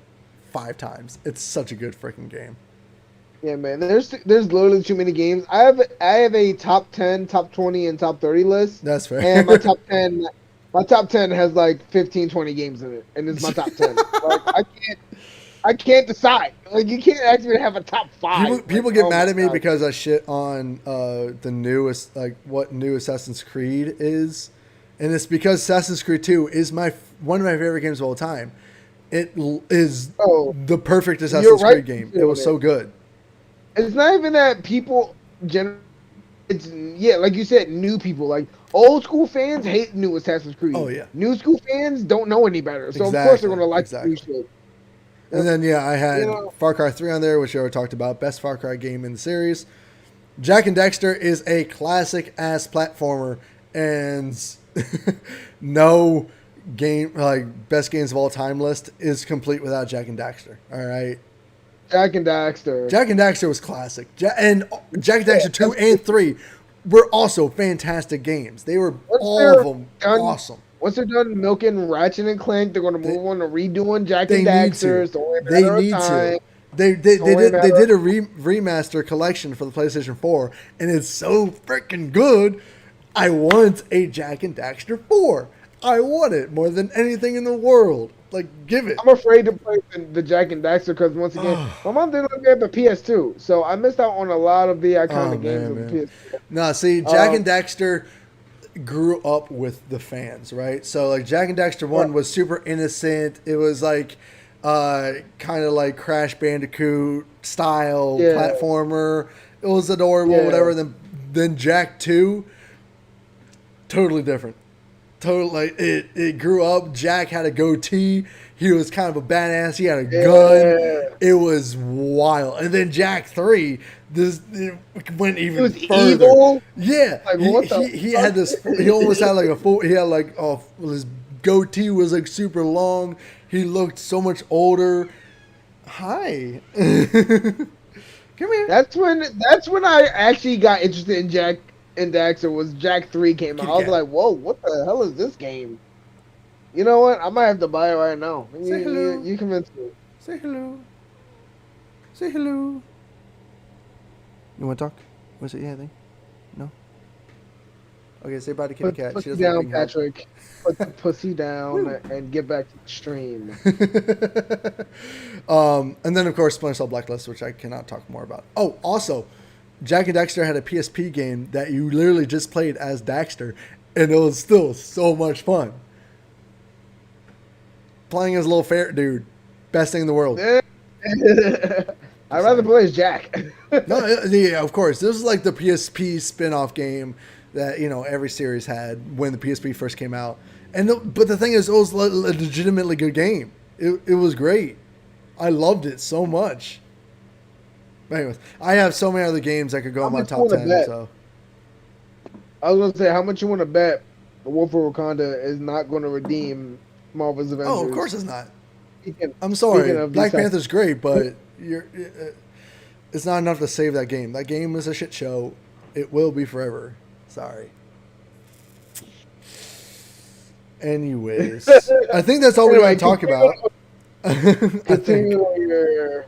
5 times. It's such a good freaking game. Yeah, man. There's literally too many games. I have a top 10, top 20, and top 30 list. That's fair. And my top 10 My top 10 has like 15, 20 games in it, and it's my top 10. Like I can't decide. Like you can't ask me to have a top 5. People Like, get oh mad my at me God. because I shit on the newest, like what new Assassin's Creed is, and it's because Assassin's Creed 2 is one of my favorite games of all time. Is Oh, the perfect you're Assassin's right. Creed game. It was so good. It's not even that people it's like you said, new people. Like old school fans hate new Assassin's Creed. Oh yeah, New school fans don't know any better, so of course they're exactly, gonna like the new exactly. shit. And then I You had know, Far Cry 3 on there, which I already talked about. Best Far Cry game in the series. Jack and Dexter is a classic ass platformer, and no game like best games of all time list is complete without Jack and Daxter. All right, Jack and Daxter. Jack and Daxter was classic, and Jack and Daxter 2 and 3 were also fantastic games. They were all of them awesome. Once they're done milking Ratchet and Clank, they're gonna move on to redoing Jack They and need Daxter. to. It's only a They matter of need time. to. They only a did matter a remaster collection for the PlayStation 4, and it's so freaking good. I want a Jack and Daxter 4. I want it more than anything in the world. Like, give it. I'm afraid to play the Jack and Daxter because once again, my mom didn't let me have the PS2, so I missed out on a lot of the iconic games of the PS2. No, see, Jack and Daxter grew up with the fans, right? So like Jack and Daxter 1 was super innocent. It was like kind of like Crash Bandicoot style platformer. It was adorable, whatever. Then Jack 2, totally different. Totally, like it grew up. Jack had a goatee. He was kind of a badass. He had a gun. It was wild. And then Jack 3, it went even further. Evil? Yeah, like, he had this. He almost had like a full. He had like his goatee was like super long. He looked so much older. Hi, come here. That's when I actually got interested in Jack and Daxter. Was Jack 3 came out? I was like, whoa, what the hell is this game? You know what? I might have to buy it right now. Say hello. You convinced me. Say hello. Say hello. You want to talk? Was it anything? No. Okay, say bye to Kitty Cat. Pussy down, Patrick. Put the pussy down and get back to the stream. And then of course Splinter Cell Blacklist, which I cannot talk more about. Oh, also, Jack and Daxter had a PSP game that you literally just played as Daxter, and it was still so much fun. Playing as a little ferret dude, best thing in the world. I'd rather play as Jack. No, yeah, of course. This is like the PSP spin-off game that every series had when the PSP first came out. But the thing is, it was a legitimately good game. It was great. I loved it so much. But anyways, I have so many other games that could go in my top 10. So I was gonna say, how much you want to bet War for Wakanda is not going to redeem Marvel's Avengers? Oh, of course it's not. I'm sorry. Black Panther's great, but it's not enough to save that game. That game is a shit show. It will be forever. Sorry. Anyways, I think that's all we want to talk about. Continue on your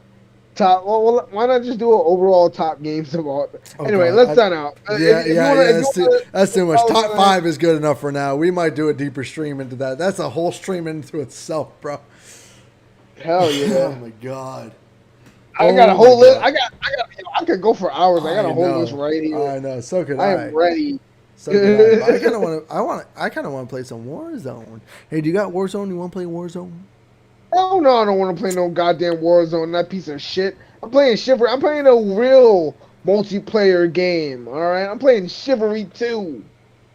top. Well, why not just do an overall top games of all? Anyway, let's sign out. That's too much. Top 5 is good enough for now. We might do a deeper stream into that. That's a whole stream into itself, bro. Hell yeah! Oh my god. I got a whole list. I could go for hours. I got a whole list right here. I know. So could I am ready. So could I. I kind of want to play some Warzone. Hey, do you got Warzone? You want to play Warzone? Oh no, I don't want to play no goddamn Warzone. That piece of shit. I'm playing Chivalry. I'm playing a real multiplayer game. All right, I'm playing Chivalry 2.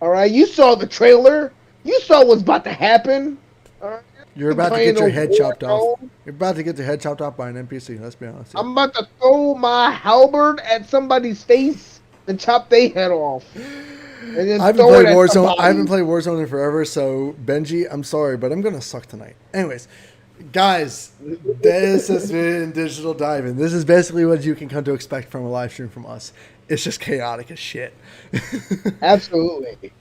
All right, you saw the trailer. You saw what's about to happen. All right. You're about to get your head chopped off. You're about to get your head chopped off by an NPC. Let's be honest. I'm about to throw my halberd at somebody's face and chop their head off. And then I haven't played Warzone. I haven't played Warzone in forever. So Benji, I'm sorry, but I'm gonna suck tonight. Anyways, guys, this has been Digital Diving. This is basically what you can come to expect from a live stream from us. It's just chaotic as shit. Absolutely.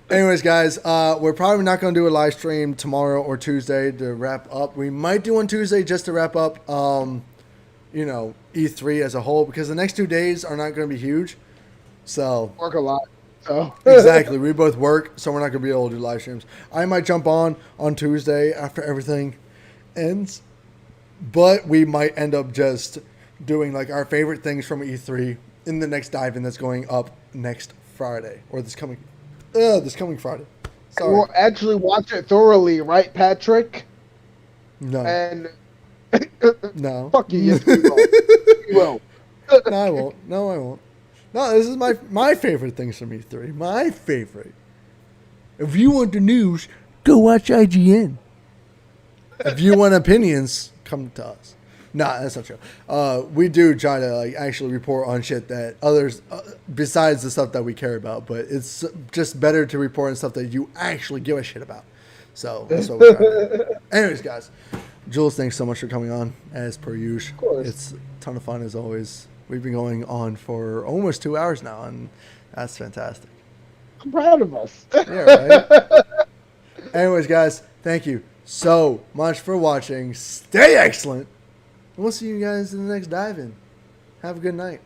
Anyways, guys, we're probably not going to do a live stream tomorrow or Tuesday to wrap up. We might do one Tuesday just to wrap up, E3 as a whole, because the next 2 days are not going to be huge. So Work a lot. So Exactly. We both work, so we're not going to be able to do live streams. I might jump on Tuesday after everything ends, but we might end up just doing like our favorite things from E3 in the next dive-in that's going up next Friday or this coming Friday. Sorry. we'll actually watch it thoroughly, right, Patrick? No. And No. fuck you, yes, we will. We will. No, I won't. No, I won't. No, this is my favorite things from E3. My favorite. If you want the news, go watch IGN. If you want opinions, come to us. Nah, that's not true. We do try to like actually report on shit that others, besides the stuff that we care about, but it's just better to report on stuff that you actually give a shit about. So that's what we're trying to do. Anyways, guys, Jules, thanks so much for coming on as per usual. Of course. It's a ton of fun as always. We've been going on for almost 2 hours now, and that's fantastic. I'm proud of us. Yeah, right? Anyways, guys, thank you so much for watching. Stay excellent. And we'll see you guys in the next dive-in. Have a good night.